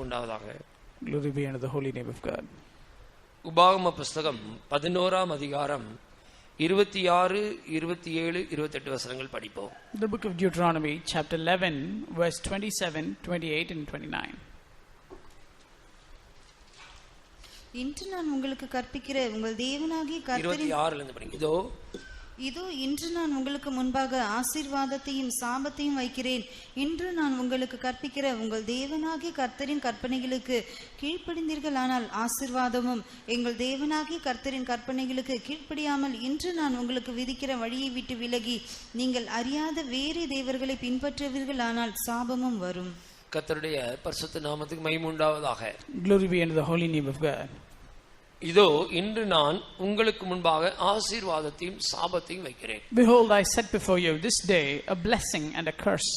உண்டாவதாக. Glory be unto the holy name of God. உபாகம புஸ்தகம் 11ஆம் அதிகாரம் 26, 27, 28 வசனங்கள் படிப்போம். The book of Deuteronomy chapter 11 verse 27, 28 and 29. இன்று நான் உங்களுக்கு கற்பிக்கிற உங்கள் தேவனாகிய கர்த்தரின் 26ல இருந்து படிங்க. இதோ இன்று நான் உங்களுக்கு முன்பாக ஆசீர்வாதத்தையும் சாபத்தையும் வைக்கிறேன். இன்று நான் உங்களுக்கு கற்பிக்கிற உங்கள் தேவனாகிய கர்த்தரின் கற்பனைகளுக்கு கீழ்ப்படிந்தீர்களானால் ஆசீர்வாதமும், எங்கள் தேவனாகிய கர்த்தரின் கற்பனைகளுக்கு கீழ்ப்படியாமல் இன்று நான் உங்களுக்கு விதிக்கிற வழியை விட்டு விலகி நீங்கள் அறியாத வேறே தேவர்களை பின்பற்றுவீர்களானால் சாபமும் வரும். கர்த்தருடைய பரிசுத்த நாமத்துக்கு மகிமை உண்டாவதாக. Glory be unto the holy name of God. இதோ இன்று நான் உங்களுக்கு முன்பாக ஆசீர்வாதத்தையும் சாபத்தையும் வைக்கிறேன். Behold, I set before you this day a blessing and a curse.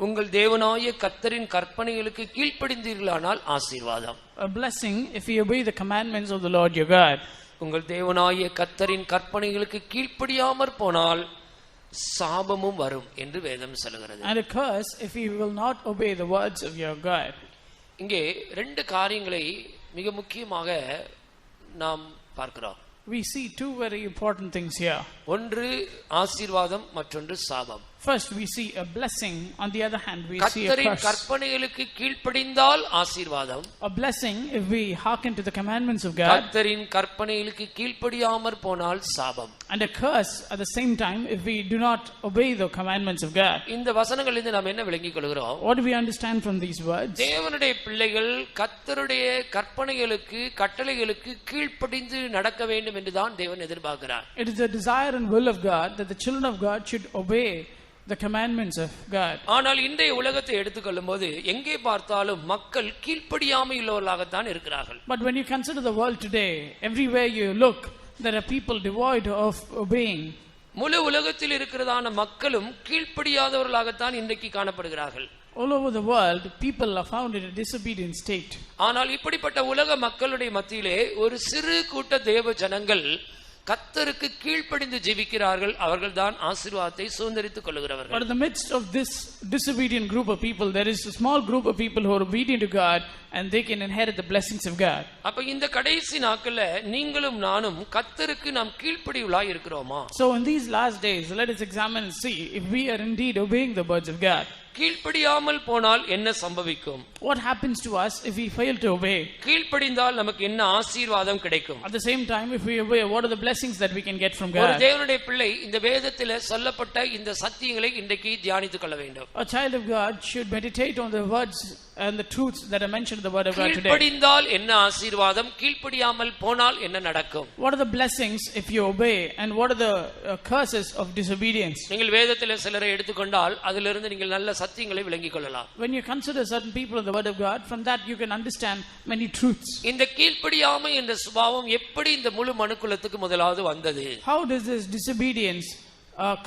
உங்கள் தேவனாகிய கர்த்தரின் கற்பனைகளுக்கு கீழ்ப்படிந்தீர்களானால் ஆசீர்வாதம். A blessing if you obey the commandments of the Lord your God. உங்கள் தேவனாகிய கர்த்தரின் கற்பனைகளுக்கு கீழ்ப்படியாமற் போனால் சாபமும் வரும் என்று வேதம் சொல்கிறது. And a curse if you will not obey the words of your God. இங்கே ரெண்டு காரியங்களை மிக முக்கியமாக நாம் பார்க்கிறோம். We see two very important things here. ஒன்று ஆசீர்வாதம், மற்றொன்று சாபம். First we see a blessing, on the other hand we see a curse. கர்த்தரின் கற்பனைகளுக்கு கீழ்ப்படிந்தால் ஆசீர்வாதம். A blessing if we hearken to the commandments of God. கர்த்தரின் கற்பனைகளுக்கு கீழ்ப்படியாமற் போனால் சாபம். And a curse at the same time if we do not obey the commandments of God. இந்த வசனங்களிலிருந்து நாம் என்ன விளங்கிக் கொள்கிறோம்? What do we understand from these words? தேவனுடைய பிள்ளைகள் கர்த்தருடைய கற்பனைகளுக்கு கட்டளைகளுக்கு கீழ்ப்படிந்து நடக்க வேண்டும் என்றுதான் தேவன் எதிர்பார்க்கிறார். It is the desire and will of God that the children of God should obey the commandments of God. ஆனால் இன்றைய உலகத்தை எடுத்துக்கொள்ளும்போது எங்கே பார்த்தாலும் மக்கள் கீழ்ப்படியாமை உள்ளவர்களாகத்தான் இருக்கிறார்கள். But when you consider the world today, everywhere you look, there are people devoid of obeying. முழு உலகத்தில் இருக்கிறதான மக்களும் கீழ்ப்படியாதவர்களாகத்தான் இன்றைக்கு காணப்படுகிறார்கள். All over the world, people are found in a disobedient state. ஆனால் இப்படிப்பட்ட உலக மக்களுடைய மத்தியிலே ஒரு சிறு கூட்ட தேவ ஜனங்கள் கர்த்தருக்கு கீழ்ப்படிந்து ஜீவிக்கிறார்கள். அவர்கள்தான் ஆசீர்வாதத்தை சுதந்தரித்துக் கொள்கிறவர்கள். But in the midst of this disobedient group of people, there is a small group of people who are obedient to God and they can inherit the blessings of God. அப்ப இந்த கடைசி நாட்கள்ல நீங்களும் நானும் கர்த்தருக்கு நாம் கீழ்ப்படியுளாய் இருக்கிறோமா? So in these last days, let us examine and see if we are indeed obeying the words of God. கீழ்ப்படியாமல் போனால் என்ன சம்பவிக்கும்? What happens to us if we fail to obey? கீழ்ப்படிந்தால் நமக்கு என்ன ஆசீர்வாதம் கிடைக்கும்? At the same time, if we obey, what are the blessings that we can get from God? ஒரு தேவனுடைய பிள்ளை இந்த வேதத்திலே சொல்லப்பட்ட இந்த சத்தியங்களை இன்றைக்கு தியானித்துக் கொள்ள வேண்டும். A child of God should meditate on the words and the truths that are mentioned in the word of God today. கீழ்ப்படிந்தால் என்ன ஆசீர்வாதம், கீழ்ப்படியாமல் போனால் என்ன நடக்கும்? What are the blessings if you obey and what are the curses of disobedience? நீங்கள் வேதத்திலே சிலரை எடுத்துக்கொண்டால் அதிலிருந்து நீங்கள் நல்ல சத்தியங்களை விளங்கிக் கொள்ளலாம். When you consider certain people in the word of God, from that you can understand many truths. இந்த கீழ்ப்படியாமை என்ற சுபாவம் எப்படி இந்த முழு மனுக்குலத்துக்கு முதலாவது வந்தது? How does this disobedience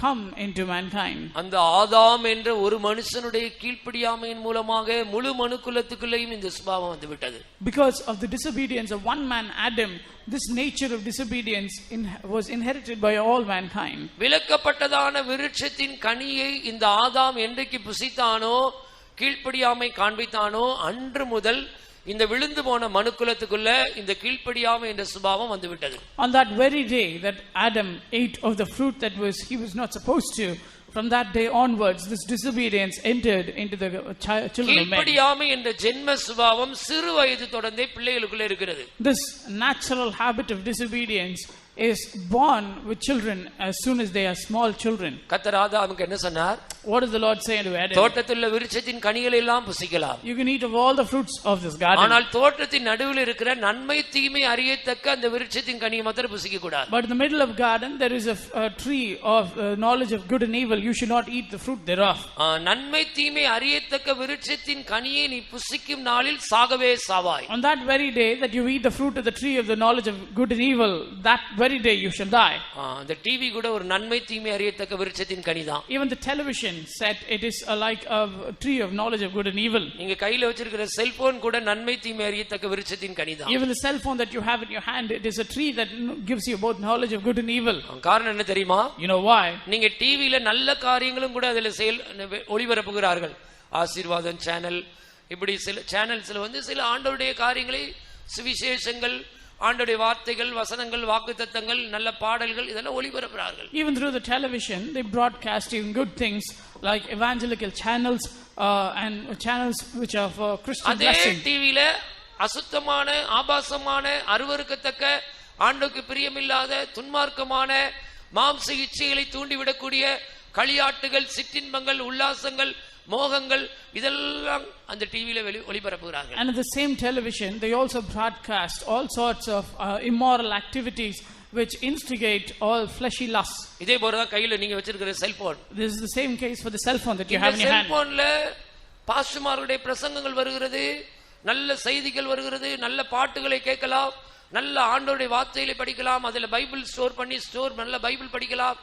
come into mankind? அந்த ஆதாம் என்ற ஒரு மனுஷனுடைய கீழ்ப்படியாமையின் மூலமாக முழு மனுக்குலத்துக்குள்ளேயும் இந்த சுபாவம் வந்து விட்டது. Because of the disobedience of one man Adam, this nature of disobedience was inherited by all mankind. விலக்கப்பட்டதான விருட்சத்தின் கனியை இந்த ஆதாம் என்றைக்கு புசித்தானோ, கீழ்ப்படியாமை காண்பித்தானோ, அன்று முதல் இந்த விழுந்து போன மனுக்குலத்துக்குள்ள இந்த கீழ்ப்படியாமை என்ற சுபாவம் வந்து விட்டது. On that very day that Adam ate of the fruit that he was not supposed to, from that day onwards this disobedience entered into the children of men. கீழ்ப்படியாமை என்ற ஜென்ம சுபாவம் சிறு வயது தொடர்ந்தே பிள்ளைகளுக்குள்ள இருக்கிறது. This natural habit of disobedience is born with children as soon as they are small children. கர்த்தர் ஆதாமுக்கு என்ன சொன்னார்? What does the Lord say to Adam? தோட்டத்தில் விருட்சத்தின் கனிகளை எல்லாம் புசிக்கலாம். You can eat of all the fruits of this garden. ஆனால் தோட்டத்தின் நடுவில் இருக்கிற நன்மை தீமை அறியத்தக்க அந்த விருட்சத்தின் கனியை மாத்திரம் புசிக்க கூடாது. But in the middle of garden there is a tree of knowledge of good and evil. You should not eat the fruit thereof. நன்மை தீமை அறியத்தக்க விருட்சத்தின் கனியை நீ புசிக்கும் நாளில் சாகவே சாவாய். On that very day that you eat the fruit of the tree of the knowledge of good and evil, that very day you shall die. அந்த TV கூட ஒரு நன்மை தீமை அறியத்தக்க விருட்சத்தின் கனிதான். Even the television said it is like a tree of knowledge of good and evil. நீங்க கையில வச்சிருக்கிற cellphone கூட நன்மை தீமை அறியத்தக்க விருட்சத்தின் கனிதான். Even the cell phone that you have in your hand, it is a tree that gives you both knowledge of good and evil. காரணம் என்ன தெரியுமா? You know why? நீங்க டிவில நல்ல காரியங்களும் கூட அதில ஒளிபரப்புகிறார்கள். ஆசீர்வாதம் சேனல், இப்படி சில சேனல்ஸ்ல வந்து சில ஆண்டவருடைய காரியங்களை, சுவிசேஷங்கள், ஆண்டவருடைய வார்த்தைகள், வசனங்கள், வாக்குத்தத்தங்கள், நல்ல பாடல்கள் இதெல்லாம் ஒளிபரப்புறார்கள். Even through the television, they broadcast even good things like evangelical channels and channels which are for Christian blessing. அதே டிவில அசுத்தமான, ஆபாசமான, அருவருக்கத்தக்க, ஆண்டவருக்கு பிரியமில்லாத, துன்மார்க்கமான, மாம்ச இச்சைகளை தூண்டிவிடக்கூடிய களியாட்டுகள், சிற்றின்பங்கள், உல்லாசங்கள், மோகங்கள் இதெல்லாம் அந்த டிவில ஒளிபரப்புகிறார்கள். And at the same television they also broadcast all sorts of immoral activities which instigate all fleshy lusts. இதே போல தான் கையில நீங்க வச்சிருக்கிற cellphone. This is the same case for the cell phone that you have in your hand. செல்போன்ல பாஸ்டர்மார்களுடைய பிரசங்கங்கள் வருகிறது, நல்ல செய்திகள் வருகிறது, நல்ல பாட்டுகளை கேட்கலாம், நல்ல ஆண்டவருடைய வார்த்தைகளை படிக்கலாம், அதுல பைபிள் ஸ்டோர் பண்ணி நல்ல பைபிள் படிக்கலாம்,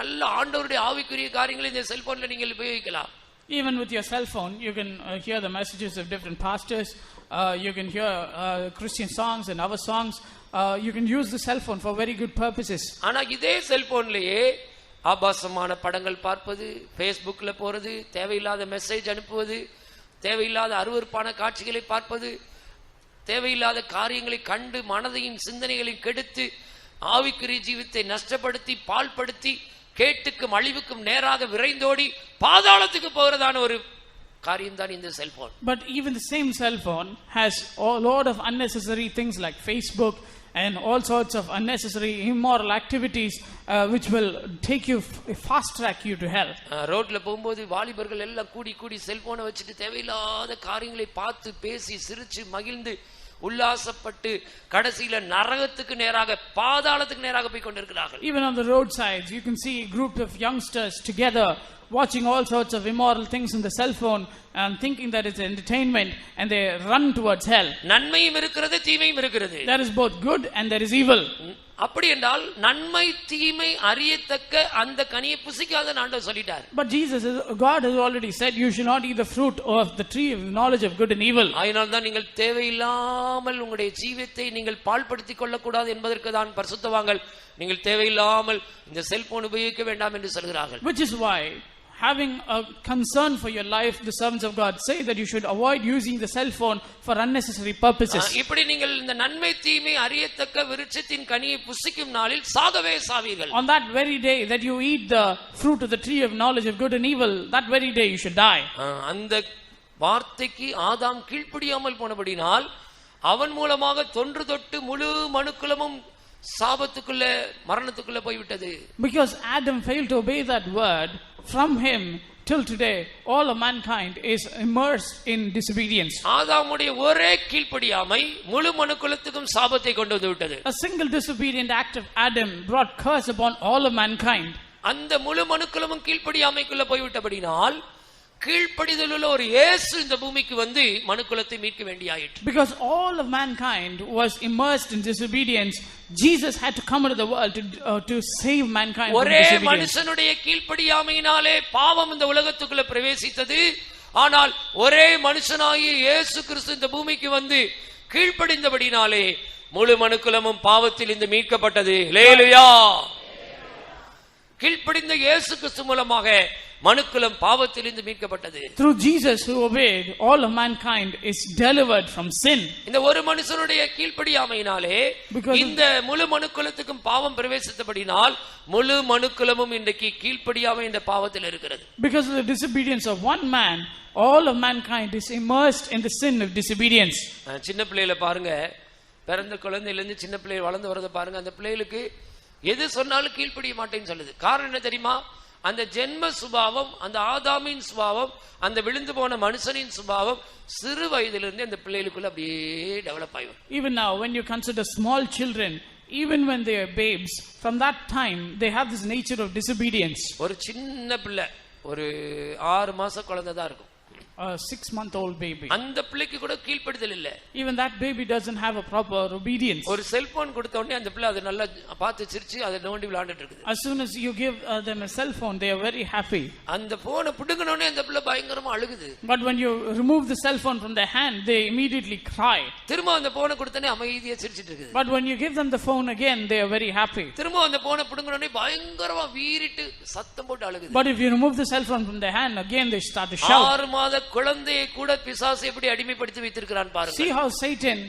நல்ல ஆண்டவருடைய ஆவிக்குரிய காரியங்களை இந்த செல்போன்ல நீங்கள் உபயோகிக்கலாம். Even with your cell phone, you can hear the messages of different pastors. You can hear Christian songs and other songs. You can use the cell phone for very good purposes. ஆனா இதே செல்போன்லயே ஆபாசமான படங்கள் பார்ப்பது, Facebookல போறது, தேவையில்லாத message அனுப்புவது, தேவையில்லாத அருவருப்பான காட்சிகளை பார்ப்பது, தேவையில்லாத காரியங்களை கண்டு மனதையும் சிந்தனைகளையும் கெடுத்து ஆவிக்குரிய ஜீவித்தை நஷ்டப்படுத்தி பாழ்படுத்தி கேட்டுக்கும் அழிவுக்கும் நேராக விரைந்தோடி பாதாளத்துக்கு போகிறதான ஒரு காரியம் தான் இந்த cellphone. But even the same cell phone has a lot of unnecessary things like Facebook and all sorts of unnecessary immoral activities which will take you fast track you to hell. ரோட்ல போகும்போது வாலிபர்கள் எல்லாம் கூடி கூடி செல்போனை வச்சுட்டு தேவையில்லாத காரியங்களை பார்த்து பேசி சிரிச்சு மகிழ்ந்து உல்லாசப்பட்டு கடைசியில நரகத்துக்கு நேராக பாதாளத்துக்கு நேராக போய் கொண்டிருக்கிறார்கள். Even on the roadsides you can see a group of youngsters together watching all sorts of immoral things in the cell phone and thinking that it's entertainment and they run towards hell. நன்மையும் இருக்கிறது, தீமையும் இருக்கிறது. There is both good and there is evil. அப்படி என்றால் நன்மை தீமை அறியத்தக்க அந்த கனியை புசிக்காத ஆண்டவர் சொல்லிட்டார். But God has already said you should not eat the fruit of the tree of knowledge of good and evil. அதனால் தான் நீங்கள் தேவையில்லாமல் உங்களுடைய ஜீவியத்தை நீங்கள் பாழ்படுத்திக் கொள்ளக்கூடாது என்பதற்கு தான் பரிசுத்தவான்கள் நீங்கள் தேவையில்லாமல் இந்த செல்போன் உபயோகிக்க வேண்டாம் என்று சொல்கிறார்கள். Which is why, having a concern for your life, the servants of God say that you should avoid using the cell phone for unnecessary purposes. இப்படி நீங்கள் இந்த நன்மை தீமை அறியத்தக்க விருட்சத்தின் கனியை புசிக்கும் நாளில் சாகவே சாவீர்கள். On that very day that you eat the fruit of the tree of knowledge of good and evil, that very day you should die. அந்த வார்த்தைக்கு ஆதாம் கீழ்ப்படியாமல் போனபடினால் அவன் மூலமாக தொன்று தொட்டு முழு மனுக்குலமும் சாபத்துக்குள்ள மரணத்துக்குள்ள போய்விட்டது. Because Adam failed to obey that word, from him till today all of mankind is immersed in disobedience. ஆதாமுடைய ஒரே கீழ்ப்படியாமை முழு மனுக்குலத்துக்கும் சாபத்தை கொண்டு வந்து விட்டது. A single disobedient act of Adam brought curse upon all of mankind. அந்த முழு மனுக்குலமும் கீழ்ப்படியாமைக்குள்ள போய்விட்டபடினால் கீழ்ப்படிதலுள்ள ஒரு இயேசு இந்த பூமிக்கு வந்து மனுக்குலத்தை மீட்க வேண்டியாயிற்று. Because all of mankind was immersed in disobedience, Jesus had to come into the world to save mankind from ஒரே disobedience. மனுஷனுடைய கீழ்ப்படியாமையினாலே பாவம் இந்த உலகத்துக்குள்ள பிரவேசித்தது. ஆனால் ஒரே மனுஷனாகிய இயேசு கிறிஸ்து இந்த பூமிக்கு வந்து கீழ்ப்படிந்தபடினாலே முழு மனுக்குலமும் பாவத்தில் இருந்து மீட்கப்பட்டது. ஹல்லேலூயா. கீழ்ப்படிந்த இயேசு கிறிஸ்து மூலமாக மனுக்குலம் பாவத்திலிருந்து மீட்கப்பட்டது. Through Jesus who obeyed, all of mankind is delivered from sin. இந்த ஒரு மனுஷனுடைய கீழ்ப்படியாமையினாலே இந்த முழு மனுக்குலத்துக்கும் பாவம் பிரவேசித்தபடினால் முழு மனுக்குலமும் இன்றைக்கு கீழ்ப்படியாமை இந்த பாவத்தில் இருக்கிறது. Because of the disobedience of one man, all of mankind is immersed in the sin of disobedience. சின்ன பிள்ளைகளை பாருங்க, பிறந்த குழந்தையில இருந்து சின்ன பிள்ளை வளர்ந்து வரத பாருங்க, அந்த பிள்ளைகளுக்கு எது சொன்னாலும் கீழ்ப்படிய மாட்டேன்னு சொல்லுது. காரணம் என்ன தெரியுமா? அந்த ஜென்ம சுபாவம், அந்த ஆதாமின் சுபாவம், அந்த விழுந்து போன மனுஷனின் சுபாவம் சிறு வயதிலிருந்து அந்த பிள்ளைகளுக்குள்ள அப்படியே டெவலப் ஆகும். Even now when you consider small children, even when they are babes, from that time they have this nature of disobedience. ஒரு சின்ன பிள்ளை, ஒரு 6 மாச குழந்தை தான் இருக்கும், a 6-month-old baby. அந்த பிள்ளைக்கு கூட கீழ்ப்படிதல் இல்ல. Even that baby doesn't have a proper obedience. ஒரு செல்போன் கொடுத்த உடனே அந்த பிள்ளை அதை நல்லா பார்த்து சிரிச்சு அதை நோண்டி விளையாண்டுட்டு இருக்குது. As soon as you give them a cell phone, they are very happy. அந்த போனை புடுங்கின உடனே அந்த பிள்ளை பயங்கரமா அழுகுது. But when you remove the cell phone from their hand, they immediately cry. திரும்ப அந்த போனை கொடுத்தனே அமைதியா சிரிச்சிட்டு இருக்குது. But when you give them the phone again, they are very happy. திரும்ப அந்த போனை புடுங்கின உடனே பயங்கரமா வீறிட்டு சத்தம் போட்டு அழுகுது. But if you remove the cell phone from their hand, again they start to shout. 6 மாத குழந்தையை கூட பிசாசு எப்படி அடிமைப்படுத்தி வைத்திருக்கிறான் பாருங்க. See how Satan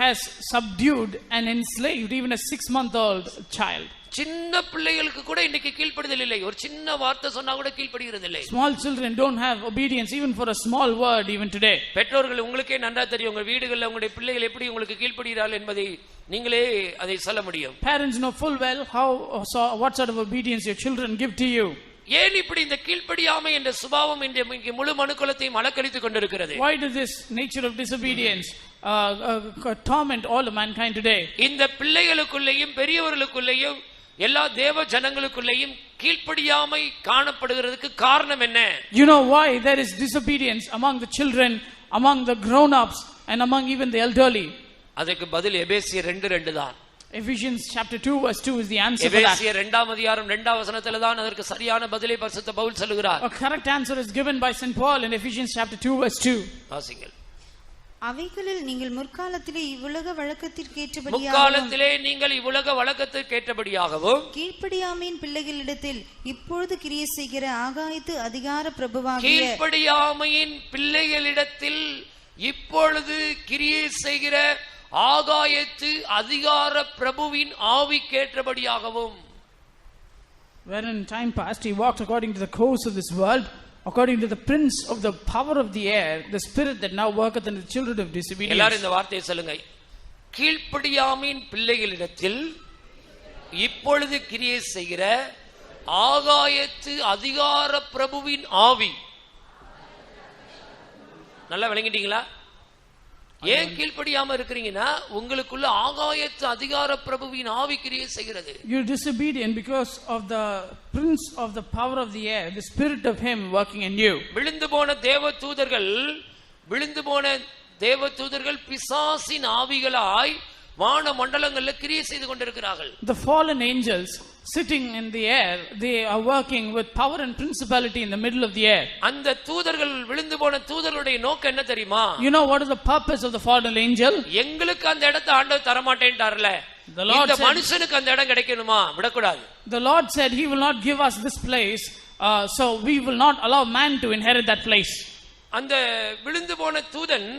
has subdued and enslaved even a 6-month-old child. சின்ன பிள்ளைகளுக்கு கூட இன்னைக்கு கீழ்ப்படிதல் இல்லை. ஒரு சின்ன வார்த்தை சொன்னா கூட கீழ்ப்படிகிறது இல்லை. Small children don't have obedience even for a small word even today. பெற்றோர்கள் உங்களுக்கே நன்றா தெரியும் உங்க வீடுகளில் உங்களுடைய பிள்ளைகள் எப்படி உங்களுக்கு கீழ்ப்படிகிறார்கள் என்பதை நீங்களே அதை சொல்ல முடியும். Parents know full well what sort of obedience your children give to you. ஏன் இப்படி இந்த கீழ்ப்படியாமை என்ற சுபாவம் இன்றைக்கு முழு மனுக்குலத்தையும் அலக்கழித்துக் கொண்டிருக்கிறது? Why does this nature of disobedience torment all of mankind today? இந்த பிள்ளைகளுக்குள்ளேயும் பெரியவர்களுக்குள்ளேயும் எல்லா தேவ ஜனங்களுக்குள்ளேயும் கீழ்ப்படியாமை காணப்படுகிறதுக்கு காரணம் என்ன? You know why there is disobedience among the children, among the grown-ups and among even the elderly? அதுக்கு பதில் எபேசியர் 2:2 தான். Ephesians chapter 2 verse 2 is the answer for that. எபேசியர் 2ஆம் அதிகாரம் 2ஆம் வசனத்திலே தான் அதற்கு சரியான பதிலை பரிசுத்த பவுல் சொல்கிறார். A correct answer is given by St. Paul in Ephesians chapter 2 verse 2. வாசிங்கள். அவைகளில் நீங்கள் முற்காலத்திலே இவ்வுலக வழக்கத்திற்கேற்றபடியாகவும் கீழ்ப்படியாமையின் பிள்ளைகளிடத்தில் இப்பொழுது கிரியை செய்கிற ஆகாயத்து அதிகார பிரபுவாகிய கீழ்ப்படியாமையின் பிள்ளைகளிடத்தில் இப்பொழுது கிரியை செய்கிற ஆகாயத்து அதிகார பிரபுவின் ஆவிக்கேற்றபடியாகவும். When in time past he walked according to the course of this world, according to the prince of the power of the air, the spirit that now worketh in the children of disobedience. எல்லாரும் இந்த வார்த்தையை சொல்லுங்க. கீழ்ப்படியாமையின் பிள்ளைகளிடத்தில் இப்பொழுது கிரியை செய்கிற ஆகாயத்து அதிகார பிரபுவின் ஆவி. நல்லா விளங்கிட்டீங்களா? ஏன் கீழ்ப்படியாம இருக்கிறீங்கன்னா உங்களுக்குள்ள ஆகாயத்து அதிகார பிரபுவின் ஆவி கிரியை செய்கிறது. You are disobedient because of the prince of the power of the air, the spirit of him working in you. விழுந்து போன தேவதூதர்கள் பிசாசின் ஆவிகளாய் வான மண்டலங்கள்ல கிரியை செய்து கொண்டிருக்கிறார்கள். The fallen angels sitting in the air, they are working with power and principality in the middle of the air. அந்த தூதர்கள் விழுந்து போன தூதர்களுடைய நோக்கம் என்ன தெரியுமா? You know what is the purpose of the fallen angel? எங்களுக்கு அந்த இடத்தை ஆண்டவர் தர மாட்டேன்றார்ல, இந்த மனுஷனுக்கு அந்த இடம் கிடைக்கணுமா? விடக்கூடாது. The Lord said he will not give us this place, so we will not allow man to inherit that place. அந்த விழுந்து போன தூதன்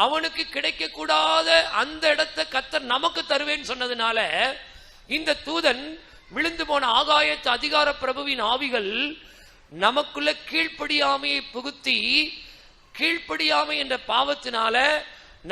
அவனுக்கு கிடைக்க கூடாத அந்த இடத்தை கர்த்தர் நமக்கு தருவேன்னு சொன்னதுனால இந்த தூதன் விழுந்து போன ஆகாயத்து அதிகார பிரபுவின் ஆவிகள் நமக்குள்ள கீழ்ப்படியாமையை புகுத்தி கீழ்ப்படியாமை என்ற பாவத்தினால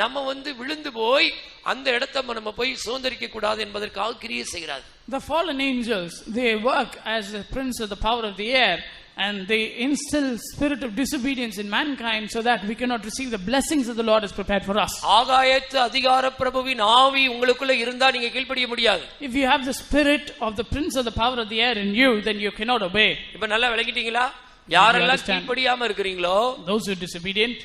நம்ம விழுந்து போய் அந்த இடத்தை நம்ம போய் சுதந்திரிக்க கூடாது என்பதற்காக கிரியை செய்கிறார். The fallen angels, they work as the prince of the power of the air, and they instill spirit of disobedience in mankind so that we cannot receive the blessings that the Lord has prepared for us. ஆகாயத்து அதிகார பிரபுவின் ஆவி உங்களுக்குள்ள இருந்தா நீங்க கீழ்ப்படிய முடியாது. If you have the spirit of the prince of the power of the air in you, then you cannot obey. இப்ப நல்லா விளங்கிட்டீங்களா? யாரெல்லாம் கீழ்ப்படியாம இருக்கீங்களோ, those who are disobedient,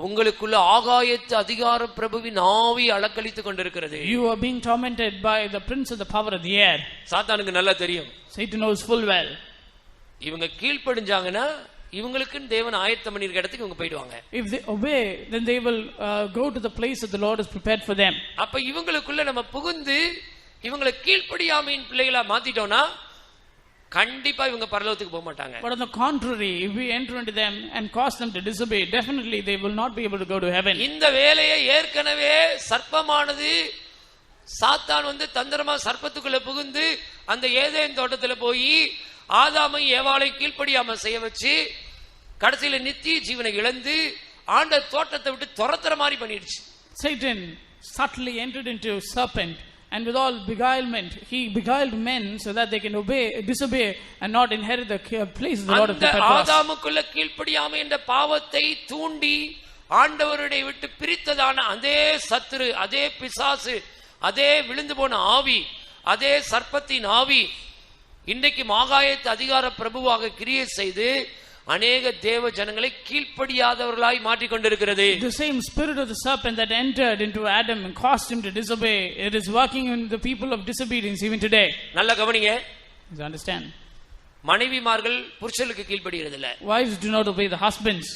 உங்களுக்குள்ள ஆகாயத்து அதிகார பிரபுவின் ஆவி அலக்கழித்துக் கொண்டிருக்கிறது. You are being tormented by the prince of the power of the air. சாத்தானுக்கு நல்லா தெரியும். Satan knows full well. இவங்க கீழ்ப்படிஞ்சாங்கன்னா இவங்களுக்கு தேவன் ஆயத்தம் பண்ணிருக்க இடத்துக்கு இவங்க போய்டுவாங்க. If they obey, then they will go to the place that the Lord has prepared for them. அப்ப இவங்களுக்குள்ள நம்ம புகுந்து இவங்களை கீழ்ப்படியாமையின் பிள்ளைகளா மாத்திட்டோம்னா கண்டிப்பா இவங்க பரலோகத்துக்கு போக மாட்டாங்க. But on the contrary, if we enter into them and cause them to disobey, definitely they will not be able to go to heaven. இந்த வேலையை ஏற்கனவே சர்ப்பமானது சாத்தான் தந்திரமா சர்ப்பத்துக்குள்ள புகுந்து அந்த ஏதேன் தோட்டத்துல போய் ஆதாமை ஏவாளை கீழ்ப்படியாம செய்ய வச்சு கடைசியில நித்திய ஜீவனை இழந்து ஆண்ட தோட்டத்தை விட்டு துரத்துற மாதிரி பண்ணிடுச்சு. Satan subtly entered into serpent, and with all beguilement he beguiled men so that they can disobey and not inherit the place the Lord has prepared for us. ஆதாமுக்குள்ள கீழ்ப்படியாமை என்ற பாவத்தை தூண்டி ஆண்டவருடைய விட்டு பிரித்ததான அதே சத்துரு, அதே பிசாசு, அதே விழுந்து போன ஆவி, அதே சர்ப்பத்தின் ஆவி இன்றைக்கு ஆகாயத்து அதிகார பிரபுவாக கிரியை செய்து அநேக தேவ ஜனங்களை கீழ்ப்படியாதவர்களாய் மாற்றிக் கொண்டிருக்கிறது. The same spirit of the serpent that entered into Adam and caused him to disobey, it is working in the people of disobedience even today. நல்ல கவனிங்க. You understand? மனைவிமார்கள் புருஷனுக்கு கீழ்ப்படிகிறது இல்ல. Wives do not obey the husbands.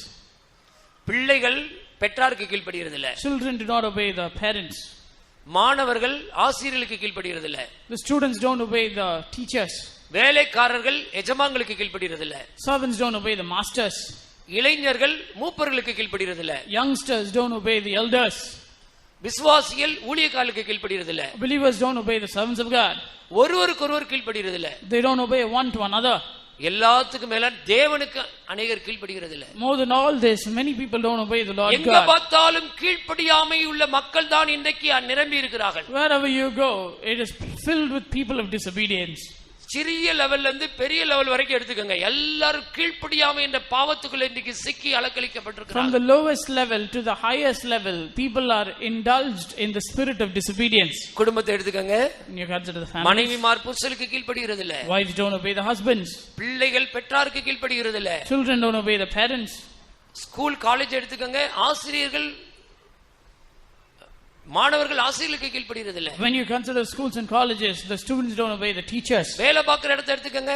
பிள்ளைகள் பெற்றாருக்கு கீழ்ப்படிகிறது இல்ல. Children do not obey the parents. மாணவர்கள் ஆசிரியர்களுக்கு கீழ்ப்படிகிறது இல்ல. The students don't obey the teachers. வேலைக்காரர்கள் எஜமான்களுக்கு கீழ்ப்படிகிறது இல்ல. Servants don't obey the masters. இளைஞர்கள் மூப்பர்களுக்கு கீழ்ப்படிகிறது இல்ல. Youngsters don't obey the elders. விசுவாசிகள் ஊழியக்காரர்களுக்கு கீழ்ப்படிகிறது இல்ல. Believers don't obey the servants of God. ஒருவருக்கொருவர் கீழ்ப்படிகிறது இல்ல. They don't obey one to another. எல்லாத்துக்கும் மேல தேவனுக்கு அநேகர் கீழ்ப்படிகிறது இல்ல. More than all this, many people don't obey the Lord எங்க God. பார்த்தாலும் கீழ்ப்படியாமை உள்ள மக்கள் தான் இன்றைக்கு நிரம்பி இருக்கிறார்கள். Wherever you go, it is filled with people of disobedience. சிறிய லெவல்ல இருந்து பெரிய லெவல் வரைக்கும் எடுத்துக்கங்க. எல்லாரும் கீழ்ப்படியாமை என்ற பாவத்துக்குள்ள இன்னைக்கு சிக்கி From அலக்களிக்கப்பட்டிருக்கிறாங்க. the lowest level to the highest level, people are indulged in the spirit of disobedience. குடும்பத்தை எடுத்துக்கங்க. You consider the family. மனைவிமார் புருஷனுக்கு கீழ்ப்படிகிறது இல்ல. Wives don't obey the husbands. பிள்ளைகள் பெற்றாருக்கு கீழ்ப்படிகிறது இல்ல. Children don't obey the parents. School college எடுத்துக்கங்க. ஆசிரியர்கள் மாணவர்கள் ஆசிரியர்களுக்கு கீழ்ப்படிகிறது இல்ல. When you consider schools and colleges, the students don't obey the teachers. வேலை பார்க்குற இடத்தை எடுத்துக்கங்க.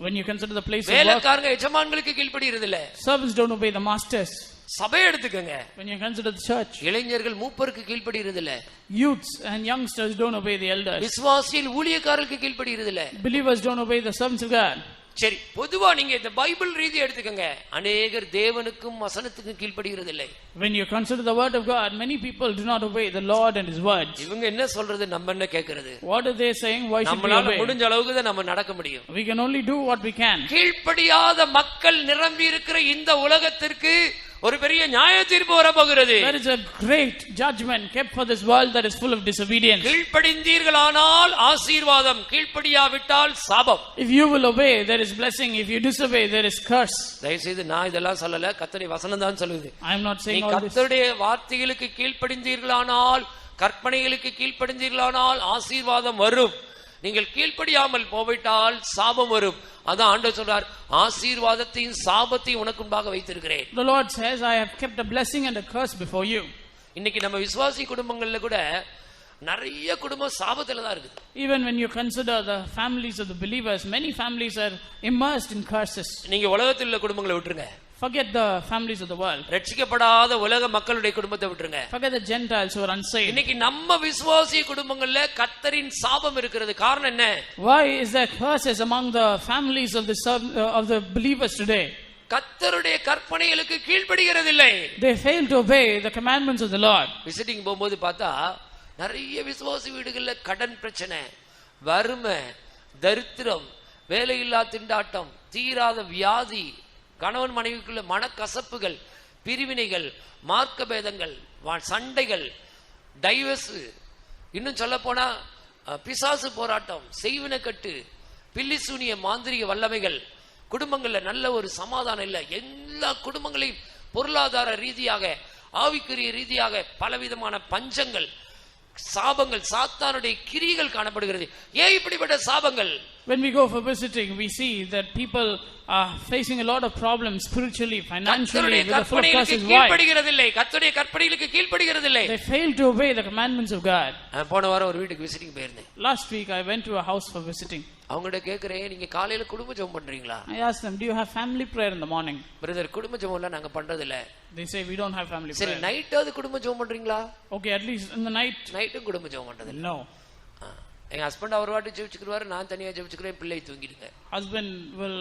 When you consider the place of work, வேலைக்காரங்க எஜமான்களுக்கு கீழ்ப்படிகிறது இல்ல. servants don't obey the masters. சபையை எடுத்துக்கங்க. When you consider the church, இளைஞர்கள் மூப்பருக்கு கீழ்ப்படிகிறது இல்ல. youths and youngsters don't obey the elders. விசுவாசிகள் ஊழியக்காரர்களுக்கு கீழ்ப்படிகிறது இல்ல. Believers don't obey the servants of God. சரி, பொதுவா நீங்க இந்த பைபிள் ரீதி எடுத்துக்கங்க. அநேகர் தேவனுக்கும் வசனத்துக்கும் கீழ்ப்படிகிறது இல்லை. When you consider the word of God, many people do not obey the Lord and his words. இவங்க என்ன சொல்றது, நம்ம என்ன கேக்குறது? What are they saying? Why should we நம்மளால obey? முடிஞ்ச அளவுக்கு தான் நம்ம நடக்க முடியும். We can only do what we can. கீழ்ப்படியாத மக்கள் நிரம்பி இருக்கிற இந்த உலகத்திற்கு ஒரு பெரிய நியாய தீர்ப்பு வரப்போகிறது. There is a great judgment kept for this world that is full of disobedience. கீழ்ப்படிந்தீர்களானால் ஆசீர்வாதம், கீழ்ப்படியாவிட்டால் சாபம். If you will obey, there is blessing. If you disobey, there is curse. தயவுசெய்து நான் இதெல்லாம் சொல்லல, கர்த்தருடைய வசனம் தான் சொல்லுது. I am not நீ saying all this. கர்த்தருடைய வார்த்தைகளுக்கு கீழ்ப்படிந்தீர்களானால், கற்பனைகளுக்கு கீழ்ப்படிந்தீர்களானால் ஆசீர்வாதம் வரும். நீங்கள் கீழ்ப்படியாமல் போய்விட்டால் சாபம் வரும். அதான் ஆண்டவர் சொல்றார், ஆசீர்வாதத்தையும் சாபத்தையும் உனக்கு முன்பாக வைத்திருக்கிறேன். The Lord says, I have kept a blessing and a curse before you. இன்னைக்கு நம்ம விசுவாசி குடும்பங்கள்ல கூட நிறைய குடும்பம் சாபத்துல தான் இருக்குது. Even when you consider the families of the believers, many families are immersed in curses. நீங்க உலகத்தில் உள்ள குடும்பங்களை விட்டுருங்க. Forget the families of the world. ரட்சிக்கப்படாத உலக மக்களுடைய குடும்பத்தை விட்டுருங்க. Forget the Gentiles who are unsaved. இன்னைக்கு நம்ம விசுவாசி குடும்பங்கள்ல கர்த்தரின் சாபம் இருக்கிறது. காரணம் என்ன? Why is there curses among the families of the believers today? கர்த்தருடைய கற்பனைகளுக்கு கீழ்ப்படிகிறது இல்லை. They fail to obey the commandments of the Lord. Visiting போகும்போது பார்த்தா நிறைய விசுவாசி வீடுகள்ல கடன் பிரச்சனை, வறுமை, தரித்திரம், வேலையில்லா திண்டாட்டம், தீராத வியாதி, கணவன் மனைவிக்குள்ள மனக்கசப்புகள், பிரிவினைகள், மார்க்க பேதங்கள், சண்டைகள், டைவர்ஸ், இன்னும் சொல்ல போனா பிசாசு போராட்டம், செய்வினக்கட்டு, பில்லிசூனிய மாந்திரிக வல்லமைகள், குடும்பங்கள்ல நல்ல ஒரு சமாதானம் இல்லை. எல்லா குடும்பங்களையும் பொருளாதார ரீதியாக, ஆவிக்குரிய ரீதியாக பலவிதமான பஞ்சங்கள், சாபங்கள், சாத்தானுடைய கிரிகள் காணப்படுகிறது. ஏன் இப்படிப்பட்ட சாபங்கள்? When we go for visiting, we see that people are facing a lot of problems spiritually, financially, with the full of curses. Why? கர்த்தருடைய கற்பனைகளுக்கு கீழ்ப்படிகிறது இல்லை. They fail to obey the commandments of God. போன வாரம் ஒரு வீட்டுக்கு visiting போயிருந்தேன். Last week I went to a house for visiting. அவங்கள்ட்ட கேக்குறேன், நீங்க காலையில குடும்ப ஜெபம் பண்றீங்களா? I asked them, do you have family prayer in the morning? Brother, குடும்ப ஜெபம்லாம் நாங்க பண்றது இல்ல. They say we don't have family சரி, prayer. நைட்டாவது குடும்ப ஜெபம் பண்றீங்களா? Okay, at least in the night. நைட்டும் குடும்ப ஜெபம் பண்றது இல்ல. No. எங்க ஹஸ்பண்ட் அவர் வாட்டி ஜெபிச்சுக்குவாரு, நான் தனியா ஜெபிச்சுக்கிறேன், பிள்ளை தூங்கிடுங்க. Husband will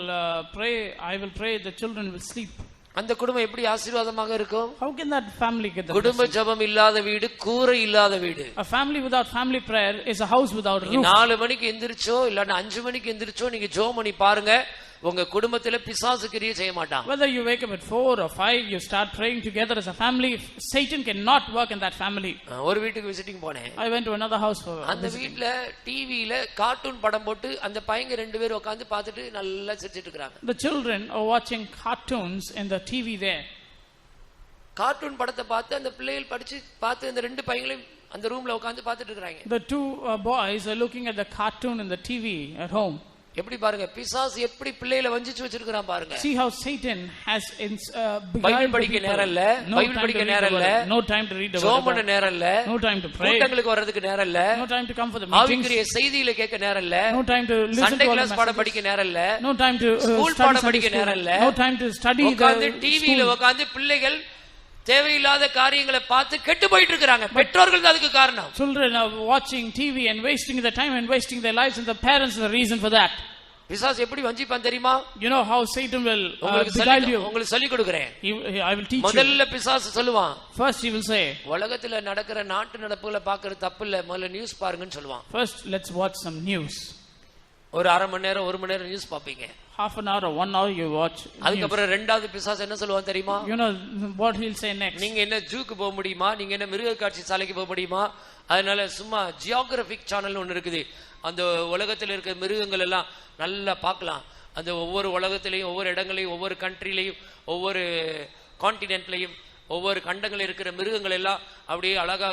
pray, I will pray, the children will sleep. அந்த குடும்பம் எப்படி ஆசீர்வாதமாக இருக்கும்? How can that family get the குடும்ப ஜெபம் இல்லாத வீடு கூரை இல்லாத வீடு. A family without family prayer is a house without a roof. 4 மணிக்கு எந்திரிச்சோ இல்லன்னா 5 மணிக்கு எந்திரிச்சோ நீங்க ஜெபம் பண்ணி பாருங்க, உங்க குடும்பத்துல பிசாசு கிரியை செய்ய மாட்டான். Whether you wake up at 4 or 5, you start praying together as a family, Satan cannot work in that family. ஒரு வீட்டுக்கு விசிட்டிங் போனேன். I went to another house for அந்த வீட்ல டிவில கார்ட்டூன் படம் போட்டு அந்த பையங்க 2 பேர் உட்கார்ந்து பார்த்துட்டு நல்லா சிரிச்சிட்டு இருக்காங்க. The children are watching cartoons in the TV there. Cartoon படத்தை பார்த்து அந்த பிள்ளைகள் படிச்சு பார்த்து அந்த 2 பையங்களையும் அந்த ரூம்ல உட்கார்ந்து பார்த்துட்டு இருக்காங்க. The 2 boys are looking at the cartoon in the TV at home. எப்படி பாருங்க, பிசாசு எப்படி பிள்ளைகளை வஞ்சிச்சு வச்சிருக்கான் பாருங்க. See how Satan has Bible படிக்க நேரம் இல்ல, பைபிள் படிக்க நேரம் இல்ல, no time to read the word, ஜெபம் பண்ண நேரம் இல்ல, no time to pray, கூட்டங்களுக்கு வரதுக்கு நேரம் இல்ல, no time to come for the meetings, ஆவிக்குரிய செய்திகளை கேட்க நேரம் இல்ல, no time to listen Sunday to class பாடம் படிக்க நேரம் இல்ல, no time to ஸ்கூல் பாடம் படிக்க நேரம் இல்ல, no time to study உட்கார்ந்து டிவில உட்கார்ந்து பிள்ளைகள் தேவையில்லாத காரியங்களை பார்த்து கெட்டு போயிட்டு இருக்காங்க. பெற்றோர்கள் தான் அதுக்கு காரணம். Children are watching TV and wasting their time and wasting their lives, and the parents are the reason for that. பிசாசு எப்படி வஞ்சிப்பான் தெரியுமா? You know how Satan will உங்களுக்கு beguile you. உங்களுக்கு சொல்லி கொடுக்கிறேன். I will teach you. முதல்ல பிசாசு சொல்லுவான், First he will say, உலகத்துல நடக்கிற நாட்டு நடப்புகளை பார்க்கிறது தப்பு இல்ல, முதல்ல நியூஸ் பாருங்கன்னு சொல்லுவான். first let's watch some news. ஒரு அரை மணி நேரம் 1 மணி நேரம் நியூஸ் பாப்பீங்க. Half an hour or 1 hour you watch news. அதுக்கப்புறம் ரெண்டாவது பிசாசு என்ன சொல்லுவான் தெரியுமா? You know what he'll say next. நீங்க என்ன ஜூக்கு போக முடியுமா? நீங்க என்ன மிருக காட்சி சாலைக்கு போக முடியுமா? அதனால சும்மா ஜியோகிராபிக் சேனல் ஒன்னு இருக்குது, அந்த உலகத்தில் இருக்கிற மிருகங்கள் எல்லாம் நல்லா பார்க்கலாம். அந்த ஒவ்வொரு உலகத்திலையும் ஒவ்வொரு இடங்களையும் ஒவ்வொரு கண்ட்ரிலையும் ஒவ்வொரு கான்டினென்ட்லையும் ஒவ்வொரு கண்டங்கள் இருக்கிற மிருகங்கள் எல்லாம் அப்படியே அழகா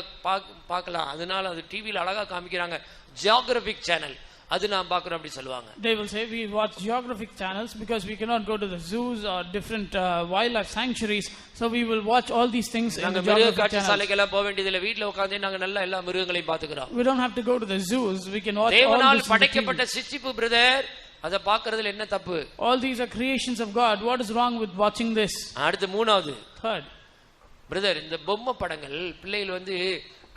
பார்க்கலாம். அதனால அது டிவியில் அழகா காமிக்கிறாங்க, ஜியோகிராபிக் சேனல், அது நான் பார்க்கிறோம் அப்படி சொல்லுவாங்க. They will say we watch geographic channels because we cannot go to the zoos or different wildlife sanctuaries, so we will watch all these things in the geographic channels. சாலைக்கு எல்லாம் போக வேண்டியதில்லை, வீட்ல உட்கார்ந்து நாங்க நல்லா எல்லா மிருகங்களையும் பார்த்துக்கிறோம். We don't have to go to the zoos, we can watch all தேவனால் this. படைக்கப்பட்ட சிருஷ்டிப்பு பிரதர், அத பார்க்கிறதுல என்ன தப்பு? All these are creations of God. What is wrong with watching this? அடுத்து மூணாவது, Third, பிரதர், இந்த பொம்மை படங்கள் பிள்ளைகள் வந்து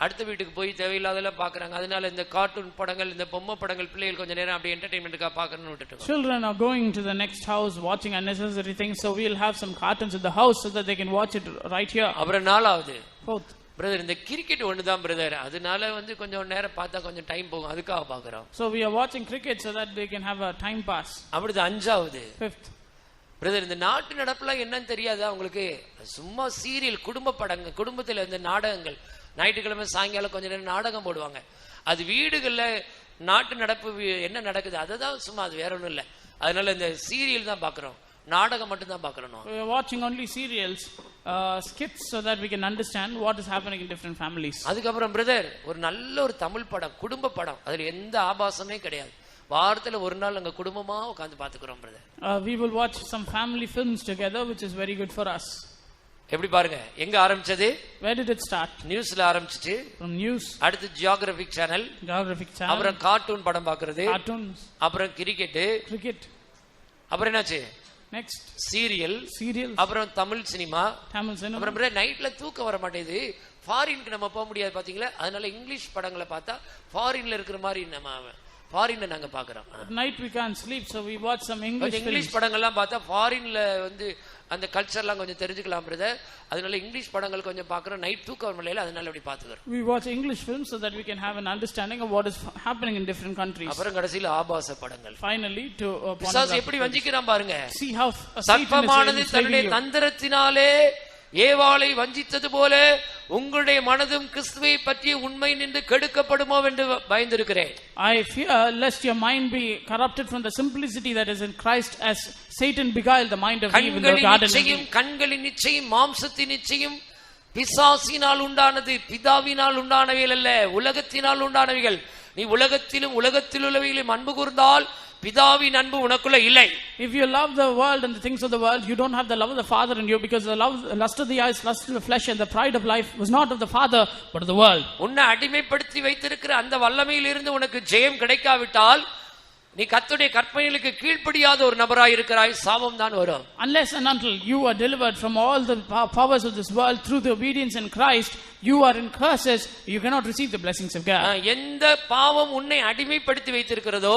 அடுத்த வீட்டுக்கு போய் தேவையில்லாதெல்லாம் பாக்குறாங்க. அதனால இந்த கார்ட்டூன் படங்கள், இந்த பொம்மை படங்கள் பிள்ளைகள் கொஞ்ச நேரம் அப்படியே என்டர்டெயின்மென்ட்காக பார்க்கணும்னு விட்டுட்டோம். children are going to the next house watching unnecessary things, so we'll have some cartoons in the house so that they can watch it right here. அப்புறம் நாலாவது, Fourth, பிரதர், இந்த கிரிக்கெட் ஒண்ணுதான் பிரதர், அதனால வந்து கொஞ்சம் நேரம் பார்த்தா கொஞ்சம் டைம் போகும், அதுக்காக பாக்குறோம். so we are watching cricket so that they can have a time pass. அப்படிதான். அஞ்சாவது, Fifth, பிரதர், இந்த நாட்டு நடப்புலாம் என்னன்னு தெரியாதா உங்களுக்கு? சும்மா சீரியல், குடும்ப படங்கள், குடும்பத்துல இந்த நாடகங்கள், ஞாயிற்றுக்கிழமை சாயங்காலம் கொஞ்ச நேரம் நாடகம் போடுவாங்க. அது வீடுகள்ல நாட்டு நடப்பு என்ன நடக்குது அதை தான், சும்மா அது வேற ஒண்ணும் இல்லை. அதனால இந்த சீரியல் தான் பாக்குறோம், நாடகம் மட்டும் தான் பாக்குறோம். we are watching only serials, skits, so that we can understand what is happening in different families. அதுக்கப்புறம் பிரதர், ஒரு நல்ல ஒரு தமிழ் படம், குடும்ப படம், அதுல எந்த ஆபாசமே கிடையாது, வாரத்துல ஒரு நாள் அங்க குடும்பமா உட்கார்ந்து பாத்துக்கிறோம் brother. We will watch some family films together, which is very good for us. எப்படி பாருங்க, எங்க ஆரம்பிச்சது? Where did it start? நியூஸ்ல ஆரம்பிச்சிட்டு, From news, அடுத்து ஜியோகிராபிக் சேனல், geographic channel, அப்புறம் கார்ட்டூன் படம் பாக்குறது, cartoons, அப்புறம் கிரிக்கெட், cricket, அப்புறம் என்னாச்சு, next சீரியல், serials, அப்புறம் தமிழ் சினிமா, Tamil cinema. அப்புறம் நைட்ல தூக்கம் வர மாட்டேங்குது, ஃபாரினுக்கு நம்ம போக முடியாது பாத்தீங்களா, அதனால இங்கிலீஷ் படங்களை பார்த்தா ஃபாரின்ல இருக்கிற மாதிரி நம்ம ஃபாரின்ல நாங்க பாக்குறோம். At night we can't sleep, so we watch some English films. English படங்கள்லாம் பார்த்தா ஃபாரின்ல வந்து அந்த கல்ச்சர்லாம் கொஞ்சம் தெரிஞ்சுக்கலாம் பிரதர், அதனால இங்கிலீஷ் படங்கள் கொஞ்சம் பாக்குறோம், நைட் தூக்கம் வரல, அதனால அப்படி பாத்துக்கிறோம். We watch English films so that we can have an understanding of what is happening in different countries. அப்புறம் கடைசில ஆபாச படங்கள். Finally, to பிசாசு எப்படி வஞ்சிக்கிறான் பாருங்க. see how சர்ப்பமானது தன்னுடைய தந்திரத்தினாலே ஏவாளை வஞ்சித்தது போல உங்களுடைய மனதும் கிறிஸ்துவை பற்றிய உண்மை நின்று கெடுக்கப்படுமோ என்று பயந்திருக்கிறேன். I fear lest your mind be corrupted from the simplicity that is in Christ, as Satan beguiled the mind of Eve in the garden. கண்களின் நிச்சயம், மாம்சத்தின் நிச்சயம் பிசாசினால் உண்டானது, பிதாவினால் உண்டானவைகள் அல்ல, உலகத்தினால் உண்டானவைகள். நீ உலகத்திலும் உலகத்தில் உள்ளவைகளையும் அன்பு கூர்ந்தால் பிதாவின் அன்பு உனக்குள்ள இல்லை. If you love the world and the things of the world, you don't have the love of the Father in you, because the lust of the eyes, lust of the flesh and the pride of life was not of the Father but of the world. உன்னை அடிமைப்படுத்தி வைத்திருக்கிற அந்த வல்லமையில் இருந்து உனக்கு ஜெயம் கிடைக்காவிட்டால் நீ கர்த்தருடைய கற்பனைகளுக்கு கீழ்ப்படியாத ஒரு நபராய் இருக்கிறாய், சாபம் தான் வரும். Unless and until you are delivered from all the powers of this world through the obedience in Christ, you are in curses, you cannot receive the blessings of God. எந்த பாவம் உன்னை அடிமைப்படுத்தி வைத்திருக்கிறதோ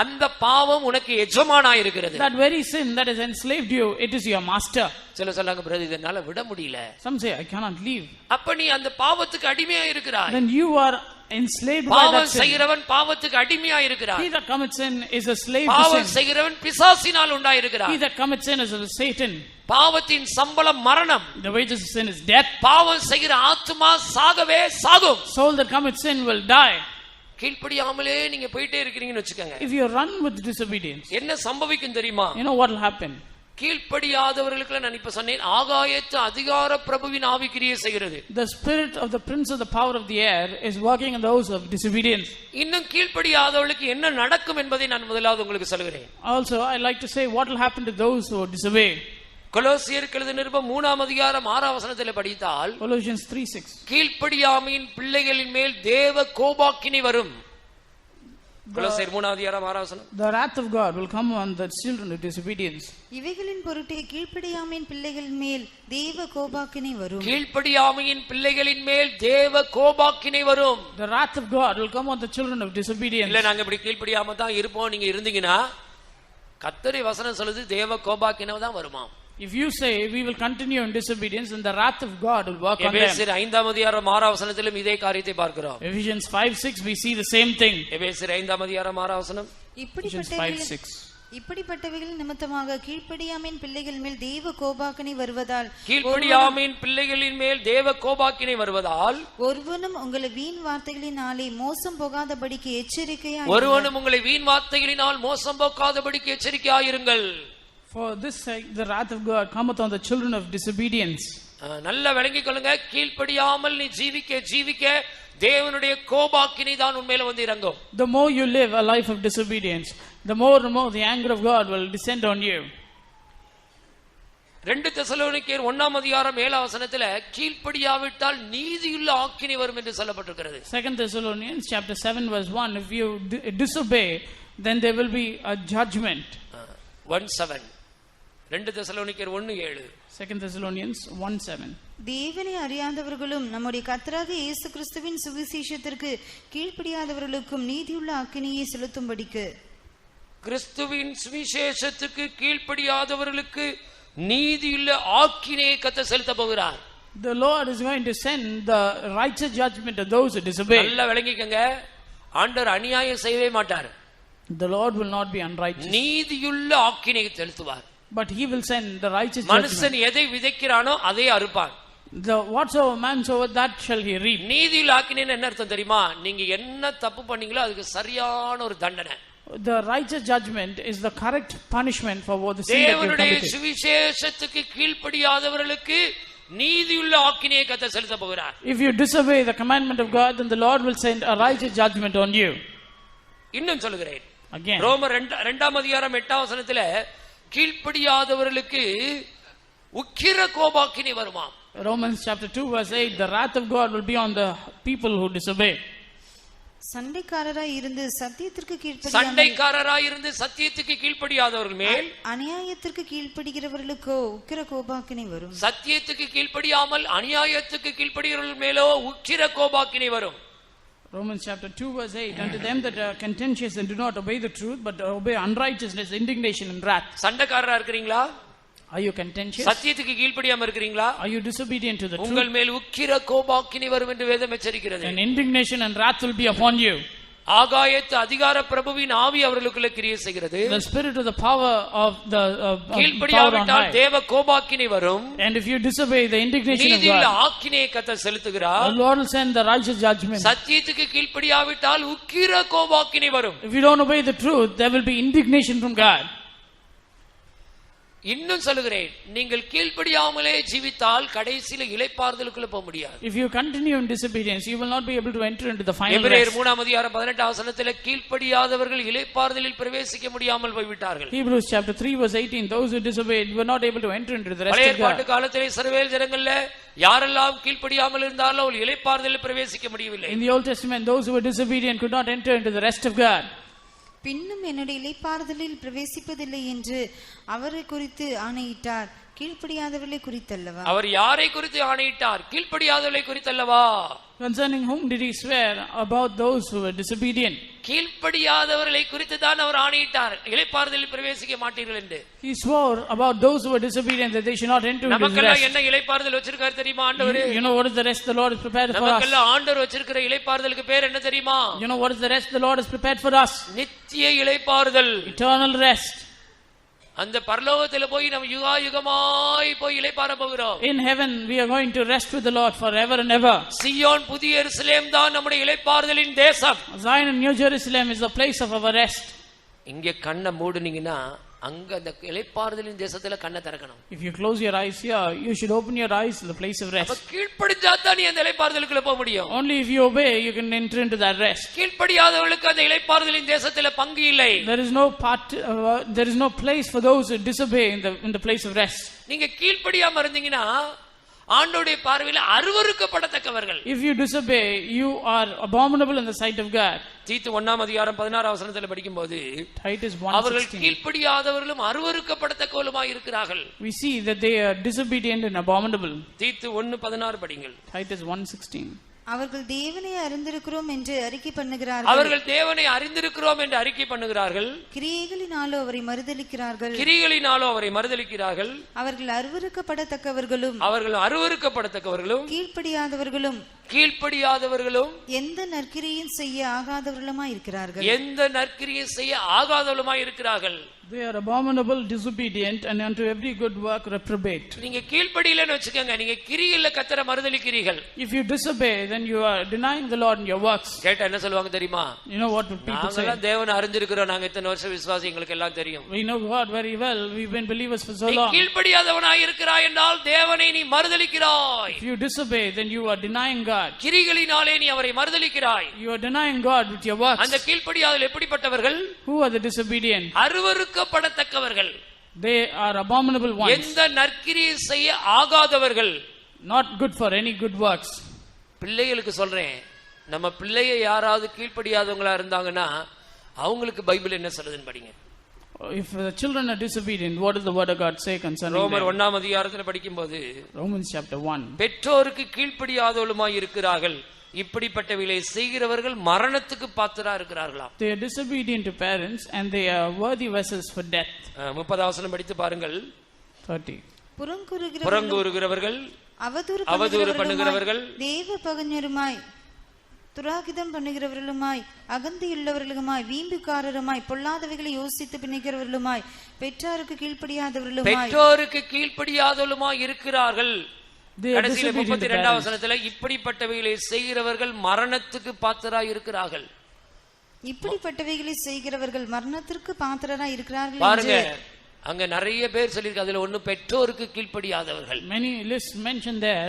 அந்த பாவம் உனக்கு எஜமானாய் இருக்கிறது. That very sin that has enslaved you, it is your master. சில சொல்லாங்க பிரதர், இதனால விட முடியல. Some say I cannot leave. அப்ப நீ அந்த பாவத்துக்கு அடிமையாய் இருக்கிறாய். Then you are enslaved by that sin. பாவம் செய்கிறவன் பாவத்துக்கு அடிமையாய் இருக்கிறான். He that commits sin is a slave to sin. பாவம் செய்கிறவன் பிசாசினால் உண்டாய் இருக்கிறான். He that commits sin is of Satan. பாவத்தின் சம்பளம் மரணம். The wages of sin is death. பாவம் செய்கிற ஆத்துமா சாகவே சாகும். Soul that commits sin will die. கீழ்ப்படியாமலே நீங்க போயிட்டே இருக்கீங்கன்னு வெச்சுக்கங்க. If you run with disobedience, என்ன சம்பவிக்கும் தெரியுமா? you know what will happen? கீழ்ப்படியாதவர்களுக்கு நான் இப்ப சொன்னேன், ஆகாயத்து அதிகார பிரபுவின் ஆவி கிரியை செய்கிறது. The spirit of the prince of the power of the air is working in those of disobedience. இன்னும் கீழ்ப்படியாதவர்களுக்கு என்ன நடக்கும் என்பதை நான் முதலாவது உங்களுக்கு சொல்கிறேன். Also I like to say what will happen to those who disobey. கொலோசியருக்கு எழுதின நிருபம் 3ஆம் அதிகாரம் 6ஆம் வசனத்திலே படித்தால், Colossians 3:6, கீழ்ப்படியாமையின் பிள்ளைகளின் மேல் தேவ கோபாக்கினை வரும். கொலோசியர் 3ஆம் அதிகாரம் 6ஆம் வசனம், the wrath of God will come on the children of disobedience. இவைகளின் பொருட்டே கீழ்ப்படியாமையின் பிள்ளைகளின் மேல் தேவ கோபாக்கினை வரும். கீழ்ப்படியாமையின் பிள்ளைகளின் மேல் தேவ கோபாக்கினை வரும். The wrath of God will come on the children of disobedience. இல்ல நாங்க இப்படி கீழ்ப்படியாம தான் இருப்போம் நீங்க இருந்தீங்கன்னா கர்த்தருடைய வசனம் சொல்லுது தேவ கோபாக்கினை தான் வருமாம். If you say we will continue in disobedience, then the wrath of God will work on them. எபேசியர் 5ஆம் அதிகாரம் 6ஆம் வசனத்திலும் இதே காரியத்தை பார்க்கிறோம். Ephesians 5:6 we see the same thing. எபேசியர் 5ஆம் அதிகாரம் 6ஆம் வசனம். இப்படிப்பட்டவைகள் நிமித்தமாக கீழ்ப்படியாமையின் பிள்ளைகள் மேல் தேவ கோபாக்கினை வருவதால் கீழ்ப்படியாமையின் பிள்ளைகளின் மேல் தேவ கோபாக்கினை வருவதால் ஒருவனும் உங்களை வீண் வார்த்தைகளினாலே மோசம் போகாதபடிக்கு எச்சரிக்கையாய் ஒருவனும் உங்களை வீண் வார்த்தைகளினால் மோசம் போகாதபடிக்கு எச்சரிக்கையாயிருங்கள். For this sake the wrath of God cometh on the children of disobedience. நல்ல விளங்கிக் கொள்ளுங்க, கீழ்ப்படியாமல் நீ ஜீவிக்க தேவனுடைய கோபாக்கினை தான் உன்மேல வந்து இறங்கும். The more you live a life of disobedience, the more the anger of God will descend on you. 2 தெசலோனிக்கேயர் 1ஆம் அதிகாரம் 7ஆம் வசனத்துல கீழ்ப்படியாவிட்டால் நீதியுள்ள ஆக்கினை வரும் என்று சொல்லப்பட்டிருக்கிறது. 2 Thessalonians chapter 7 verse 1, if you disobey, then there will be a judgment. 1:7 2 தெசலோனிக்கேயர் 1:7 2 Thessalonians 1:7. தேவனை அறியாதவர்களும் நம்முடைய கர்த்தராகிய இயேசு கிறிஸ்துவின் சுவிசேஷத்திற்கு கீழ்ப்படியாதவர்களுக்கும் நீதியுள்ள ஆக்கினையை செலுத்தும்படிக்கு கிறிஸ்துவின் சுவிசேஷத்துக்கு கீழ்ப்படியாதவர்களுக்கு நீதியுள்ள ஆக்கினையை கர்த்தர் செலுத்த போகிறார். The Lord is going to send the righteous judgment to those who disobey. நல்லா விளங்கிக்கங்க, ஆண்டவர் அநியாயம் செய்யவே மாட்டார். The Lord will not be unrighteous. நீதியுள்ள ஆக்கினையை செலுத்துவார். But he will send the righteous judgment. மனுஷன் எதை விதைக்கிறானோ அதை அறுப்பான். Whatsoever man soweth, that shall he reap. நீதியுள்ள ஆக்கினைன்னு என்ன அர்த்தம் தெரியுமா? நீங்க என்ன தப்பு பண்ணீங்களோ அதுக்கு சரியான ஒரு தண்டனை. The righteous judgment is the correct punishment for what the sin that you தேவனுடைய committed. சுவிசேஷத்துக்கு கீழ்ப்படியாதவர்களுக்கு நீதியுள்ள ஆக்கினையை கர்த்தர் செலுத்த போகிறார். If you disobey the commandment of God, then the Lord will send a righteous judgment on you. இன்னும் சொல்லுகிறேன். Again. ரோமர் 2ஆம் அதிகாரம் 8ஆம் வசனத்துல கீழ்ப்படியாதவர்களுக்கு உக்கிர கோபாக்கினை வருமாம். Romans chapter 2 verse 8, the wrath of God will be on the people who disobey. சண்டைக்காரராய் இருந்து சத்தியத்துக்கு கீழ்ப்படியாதவர்கள் மேல் அநியாயத்திற்கு கீழ்ப்படுகிறவர்களுக்கோ உக்கிர கோபாக்கினை வரும். சத்தியத்துக்கு கீழ்ப்படியாமல் அநியாயத்துக்கு கீழ்ப்படுகிறவர்கள் மேலோ உக்கிர கோபாக்கினை வரும். Romans chapter 2 verse 8, unto them that are contentious and do not obey the truth but obey unrighteousness, indignation and wrath. சண்டைக்காரரா இருக்கீங்களா? Are you contentious? சத்தியத்துக்கு கீழ்ப்படியாம இருக்கீங்களா? Are you disobedient to the truth? உங்கள் மேல் உக்கிர கோபாக்கினை வரும் என்று வேதம் எச்சரிக்கிறது. And indignation and wrath will be upon you. ஆகாயத்து அதிகார பிரபுவின் ஆவி அவர்களுக்குள்ள கிரியை செய்கிறது. The spirit of the power of the கீழ்ப்படியாவிட்டால் தேவ கோபாக்கினை வரும். And if you disobey, the indignation of God. நீதியுள்ள ஆக்கினையை கர்த்தர் செலுத்துகிறார். The Lord will send the righteous judgment. சத்தியத்துக்கு கீழ்ப்படியாவிட்டால் உக்கிர கோபாக்கினை வரும். If you don't obey the truth, there will be indignation from God. இன்னும் சொல்லுகிறேன், நீங்கள் கீழ்ப்படியாமலே ஜீவித்தால் கடைசியில இளைப்பாறுதலுக்குள்ள போக முடியாது. If you continue in disobedience, you will not be able to enter into the final rest. எபிரேயர் 3ஆம் அதிகாரம் 18ஆம் வசனத்திலே கீழ்ப்படியாதவர்கள் இளைப்பாறுதலில் பிரவேசிக்க முடியாமல் போய்விட்டார்கள். Hebrews chapter 3 verse 18, those who disobeyed were not able to enter into the rest of God. பழைய ஏற்பாட்டு காலத்திலே இஸ்ரவேல் ஜனங்கள்ல யாரெல்லாம் கீழ்ப்படியாமல் இருந்தாலும் அவர்கள் இளைப்பாறுதலில் பிரவேசிக்க முடியவில்லை. In the Old Testament, those who were disobedient could not enter into the rest of God. பின்னும் என்னுடைய இளைப்பாறுதலில் பிரவேசிப்பதில்லை என்று அவரை குறித்து ஆணையிட்டார், கீழ்ப்படியாதவர்களை குறித்தல்லவா? அவர் யாரை குறித்து ஆணையிட்டார்? கீழ்ப்படியாதவர்களை குறித்தல்லவா? Concerning whom did he swear? About those who were disobedient. கீழ்ப்படியாதவர்களை குறித்து தான் அவர் ஆணையிட்டார், இளைப்பாறுதலில் பிரவேசிக்க மாட்டீர்கள் என்று. He swore about those who were disobedient that they should not enter into his நமக்கெல்லாம் rest. என்ன இளைப்பாறுதல் வச்சிருக்காரு தெரியுமா ஆண்டவர்? You know what is the rest the Lord has prepared for us? நமக்கெல்லாம் ஆண்டவர் வச்சிருக்கிற இளைப்பாறுதலுக்கு பேர் என்ன தெரியுமா? You know what is the rest the Lord has prepared for us? நித்திய இளைப்பாறுதல், Eternal rest. அந்த பரலோகத்துல போய் நம்ம யுகாயுகமாய் போய் இளைப்பாற போகிறோம். In heaven we are going to rest with the Lord forever and ever. Zion புதிய எருசலேம் தான் நம்முடைய இளைப்பாறுதலின் தேசம். Zion and New Jerusalem is the place of our rest. இங்க கண்ணை மூடுனீங்கன்னா அங்க அந்த இளைப்பாறுதலின் தேசத்துல கண்ணை திறக்கணும். If you close your eyes here, you should open your eyes to the place of rest. கீழ்ப்படிஞ்சா தான் நீ அந்த இளைப்பாறுதலுக்குள்ள போக முடியும். Only if you obey you can enter into that rest. கீழ்ப்படியாதவர்களுக்கு அந்த இளைப்பாறுதலின் தேசத்துல பங்கு இல்லை. There is no part there is no place for those who disobey in the place of rest. நீங்க கீழ்ப்படியாம இருந்தீங்கன்னா ஆண்டவருடைய பார்வையில் அருவருக்கப்படத்தக்கவர்கள். If you disobey, you are abominable in the sight of God. தீத்து 1ஆம் அதிகாரம் 16ஆம் வசனத்துல படிக்கும்போது Titus அவர்கள் 1:16. கீழ்ப்படியாதவர்களும் அருவருக்கப்படத்தக்கவர்களுமாய் இருக்கிறார்கள். We see that they are disobedient and abominable. தீத்து 1:16 படிங்கள். Titus 1:16. அவர்கள் தேவனை அறிந்திருக்கிறோம் என்று அறிக்கை பண்ணுகிறார்கள். அவர்கள் தேவனை அறிந்திருக்கிறோம் என்று அறிக்கை பண்ணுகிறார்கள். கிரியைகளினாலோ அவரை மறுதலிக்கிறார்கள். கிரியைகளினாலோ அவரை மறுதலிக்கிறார்கள். அவர்கள் அருவருக்கப்படத்தக்கவர்களும் கீழ்ப்படியாதவர்களும் எந்த நற்கிரியும் செய்ய ஆகாதவர்களுமாய் இருக்கிறார்கள். They are abominable, disobedient, and unto every good work reprobate. நீங்க கீழ்ப்படியலன்னு வெச்சுக்கங்க, நீங்க கிரியையில கர்த்தரை மறுதலிக்கிறீர்கள். If you disobey, then you are denying the Lord in your works. கேட்டா என்ன சொல்வாங்க தெரியுமா? You know what people say? நாங்க தேவனை அறிஞ்சிருக்கிறோம், நாங்க இத்தனை வருஷம் விசுவாசி, எங்களுக்கு எல்லாம் தெரியும். We know God very well. We've been believers for so long. நீ கீழ்ப்படியாதவனாய் இருக்கிறாய் என்றால் தேவனை நீ மறுதலிக்கிறாய். If you disobey, then you are denying God. கிரியைகளினாலே நீ அவரை மறுதலிக்கிறாய். You are denying God with your works. அந்த கீழ்ப்படியாதவர்கள் எப்படிப்பட்டவர்கள்? Who are the disobedient? அருவருக்கப்படத்தக்கவர்கள். They are abominable ones. எந்த நற்கிரியை செய்ய ஆகாதவர்கள். Not good for any good works. பிள்ளைகளுக்கு சொல்றேன், நம்ம பிள்ளையை யாராவது கீழ்ப்படியாதவங்களா இருந்தாங்கன்னா அவங்களுக்கு பைபிள் என்ன சொல்லுதுன்னு படிங்க. If the children are disobedient, what does the word of God say concerning them? ரோமர் 1ஆம் அதிகாரத்துல படிக்கும்போது Romans chapter 1. பெற்றோருக்கு கீழ்ப்படியாதவளுமாய் இருக்கிறார்கள், இப்படிப்பட்டவைகளை செய்கிறவர்கள் மரணத்துக்கு Patra இருக்கிறார்களாம். They are disobedient to parents and they are worthy vessels for death. 30 வசனம் படித்து பாருங்கள். 30. புறங்கூறுகிறவர்கள், அவதூறு பண்ணுகிறவர்கள், தேவ பகைஞருமாய், துராகிதம் பண்ணுகிறவர்களுமாய், அகந்தியுள்ளவர்களுமாய், வீம்புக்காரருமாய், பொல்லாதவைகளை யோசித்து பிணைக்கிறவர்களுமாய், பெற்றோருக்கு கீழ்ப்படியாதவர்களுமாய் இருக்கிறார்கள். கடைசியில 32ஆம் வசனத்துல இப்படிப்பட்டவைகளை செய்கிறவர்கள் மரணத்துக்கு பாத்திரராய் இருக்கிறார்கள். இப்படிப்பட்டவைகளை செய்கிறவர்கள் மரணத்திற்கு பாத்திரராய் இருக்கிறார்கள். பாருங்க, அங்க நிறைய பேர் சொல்லிருக்கு, அதுல ஒண்ணு பெற்றோருக்கு கீழ்ப்படியாதவர்கள். Many lists mentioned there.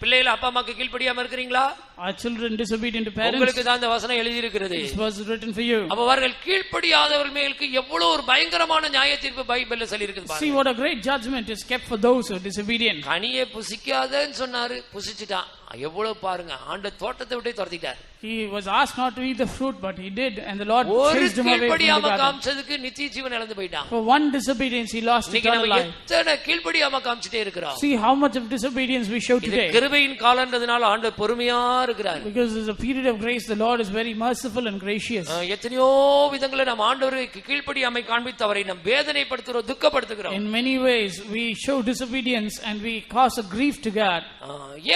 பிள்ளைகள் அப்பா அம்மாக்கு கீழ்ப்படியாம இருக்கிறீங்களா? Are children disobedient to parents? உங்களுக்கு தான் இந்த வசனம் எழுதி இருக்கிறது. This was written for you. அப்ப அவர்கள் கீழ்ப்படியாதவர்கள் மேலுக்கு எவ்வளவு ஒரு பயங்கரமான நியாய தீர்ப்பு பைபிள்ல சொல்லி இருக்குது பாருங்க. See what a great judgment is kept for those who are disobedient. கனியை புசிக்காதன்னு சொன்னாரு, புசிச்சிட்டான். எவ்வளவு பாருங்க, ஆண்டவர் தோட்டத்தை விட்டு துரத்திட்டார். He was asked not to eat the fruit, but he did, and the Lord chased him away from the garden. காமிச்சதுக்கு நித்திய ஜீவன் இழந்து போயிட்டான். For one disobedience he lost eternal life. எத்தனை கீழ்ப்படியாம காமிச்சிட்டே இருக்கிறோம். See how much of disobedience we show today. இது கிருபையின் காலம்ன்றதுனால ஆண்டவர் பொறுமையா இருக்கிறார். Because there's a period of grace, the Lord is very merciful and gracious. எத்தனையோ விதங்கள நாம் ஆண்டவருக்கு கீழ்ப்படியாமை காண்பித்து அவரை நாம் வேதனைப்படுத்துறோம், துக்கப்படுத்துகிறோம். In many ways we show disobedience and we cause a grief to God.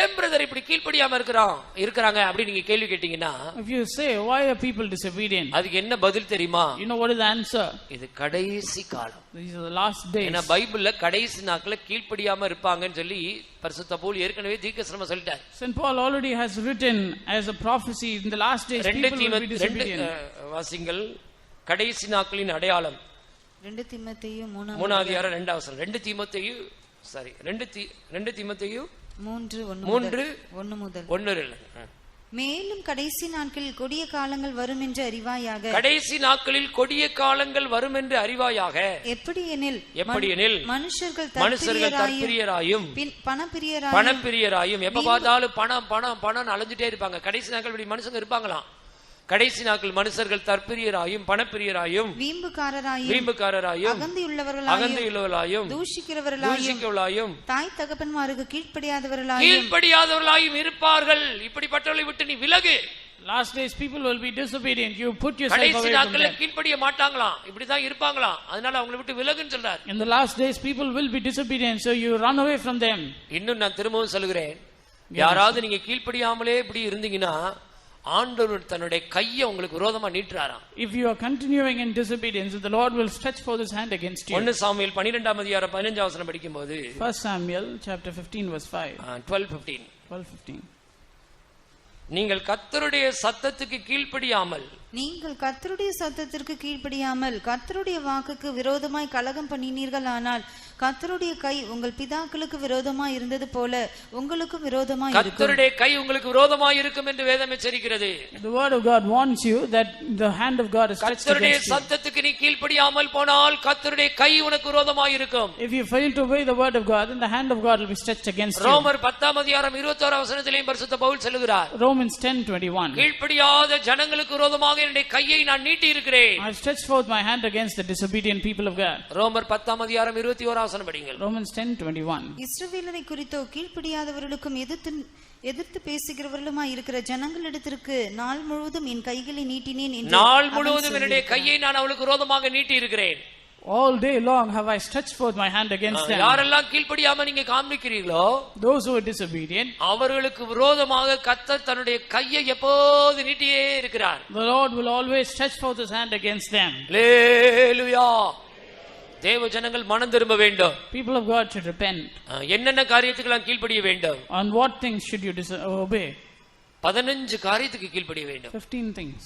ஏன் பிரதர் இப்படி கீழ்ப்படியாம இருக்காங்க அப்படி நீங்க கேள்வி கேட்டீங்கன்னா, if you say why are people disobedient, அதுக்கு என்ன பதில் தெரியுமா? you know what is the answer? இது கடைசி காலம். These are the last days. ஏன்னா பைபிள்ல கடைசி நாட்கள கீழ்ப்படியாம இருப்பாங்கன்னு சொல்லி பரிசுத்த பவுல் ஏற்கனவே தீர்க்கதரிசனமா சொல்லிட்டார். St. Paul already has written as a prophecy in the last days people will be disobedient. வாசிங்கள், கடைசி நாட்களின் அடையாளம் 2 தீமோத்தேயு 3ஆம் அதிகாரம் 2ஆம் வசனம். 2 தீமோத்தேயு 3:1 மேலும் கடைசி நாட்களில் கொடிய காலங்கள் வரும் என்று அறிவாயாக. கடைசி நாட்களில் கொடிய காலங்கள் வரும் என்று அறிவாயாக. எப்படி எனில் மனுஷர்கள் தற்பிரியராயும் பணப்பிரியராயும், எப்ப பார்த்தாலும் பணம் அலைஞ்சிட்டே இருப்பாங்க. கடைசி நாட்கள் இப்படி மனுஷங்க இருப்பாங்களாம். கடைசி நாட்கள் மனுஷர்கள் தற்பிரியராயும் பணப்பிரியராயும் வீம்புக்காரராயும் அகந்தியுள்ளவர்களாயும் தூஷிக்கிறவர்களாயும் தாய் தகப்பன்மாருக்கு கீழ்ப்படியாதவர்களாயும் இருப்பார்கள். இப்படிப்பட்டவர்களை விட்டு நீ விலகு. Last days people will be disobedient. You put yourself away from them. கடைசி நாட்களில் கீழ்ப்படிய மாட்டாங்களாம், இப்படி தான் இருப்பாங்களாம். அதனால அவங்களை விட்டு விலகுன்னு சொல்றார். In the last days people will be disobedient, so you run away from them. இன்னும் நான் திரும்பவும் சொல்கிறேன், யாராவது நீங்க கீழ்ப்படியாமலே இப்படி இருந்தீங்கன்னா ஆண்டவர் தன்னுடைய கையை உங்களுக்கு விரோதமா நீட்டுறாராம். If you are continuing in disobedience, the Lord will stretch forth his hand against you. 1 Samuel 12ஆம் அதிகாரம் 15ஆம் வசனம் படிக்கும்போது 1 Samuel chapter 15 verse 5. 12:15. நீங்கள் கர்த்தருடைய சத்தத்துக்கு கீழ்ப்படியாமல் கர்த்தருடைய வாக்குக்கு விரோதமாய் கலகம் பண்ணினீர்கள், ஆனால் கர்த்தருடைய கை உங்கள் பிதாக்களுக்கு விரோதமாய் இருந்தது போல உங்களுக்கும் விரோதமாய் இருக்கும். கர்த்தருடைய கை உங்களுக்கு விரோதமாய் இருக்கும் என்று வேதம் எச்சரிக்கிறது. The word of God warns you that the hand of God is stretched against you. கர்த்தருடைய சத்தத்துக்கு நீ கீழ்ப்படியாமல் போனால் கர்த்தருடைய கை உனக்கு விரோதமாய் இருக்கும். If you fail to obey the word of God, then the hand of God will be stretched against you. ரோமர் 10ஆம் அதிகாரம் 21ஆம் வசனத்திலே பரிசுத்த பவுல் சொல்கிறார், Romans 10:21. கீழ்ப்படியாத ஜனங்களுக்கு விரோதமாக என்னுடைய கையை நான் நீட்டி இருக்கிறேன். I stretch forth my hand against the disobedient people of God. ரோமர் 10ஆம் அதிகாரம் 21ஆம் வசனம் படிங்கள். Romans 10:21. இஸ்ரவேலரை குறித்தோ கீழ்ப்படியாதவர்களுக்கும் எதிர்த்து பேசுகிறவர்களுமாய் இருக்கிற ஜனங்களிடத்திற்கு நாள் முழுவதும் என் கைகளை நீட்டினேன் என்று நாள் முழுவதும் என்னுடைய கையை நான் அவளுக்கு விரோதமாக நீட்டி இருக்கிறேன். All day long have I stretched forth my hand against them. யாரெல்லாம் கீழ்ப்படியாம நீங்க காண்பிக்கிறீர்களோ, those who are disobedient, அவர்களுக்கு விரோதமாக கர்த்தர் தன்னுடைய கையை எப்போது நீட்டியே இருக்கிறார். the Lord will always stretch forth his hand against them. அல்லேலூயா. தேவ ஜனங்கள் மனம் திரும்ப வேண்டும். People of God should repent. என்னென்ன காரியத்துக்கு கீழ்ப்படிய வேண்டும்? On what things should you obey? 15 காரியத்துக்கு கீழ்ப்படிய வேண்டும். 15 things.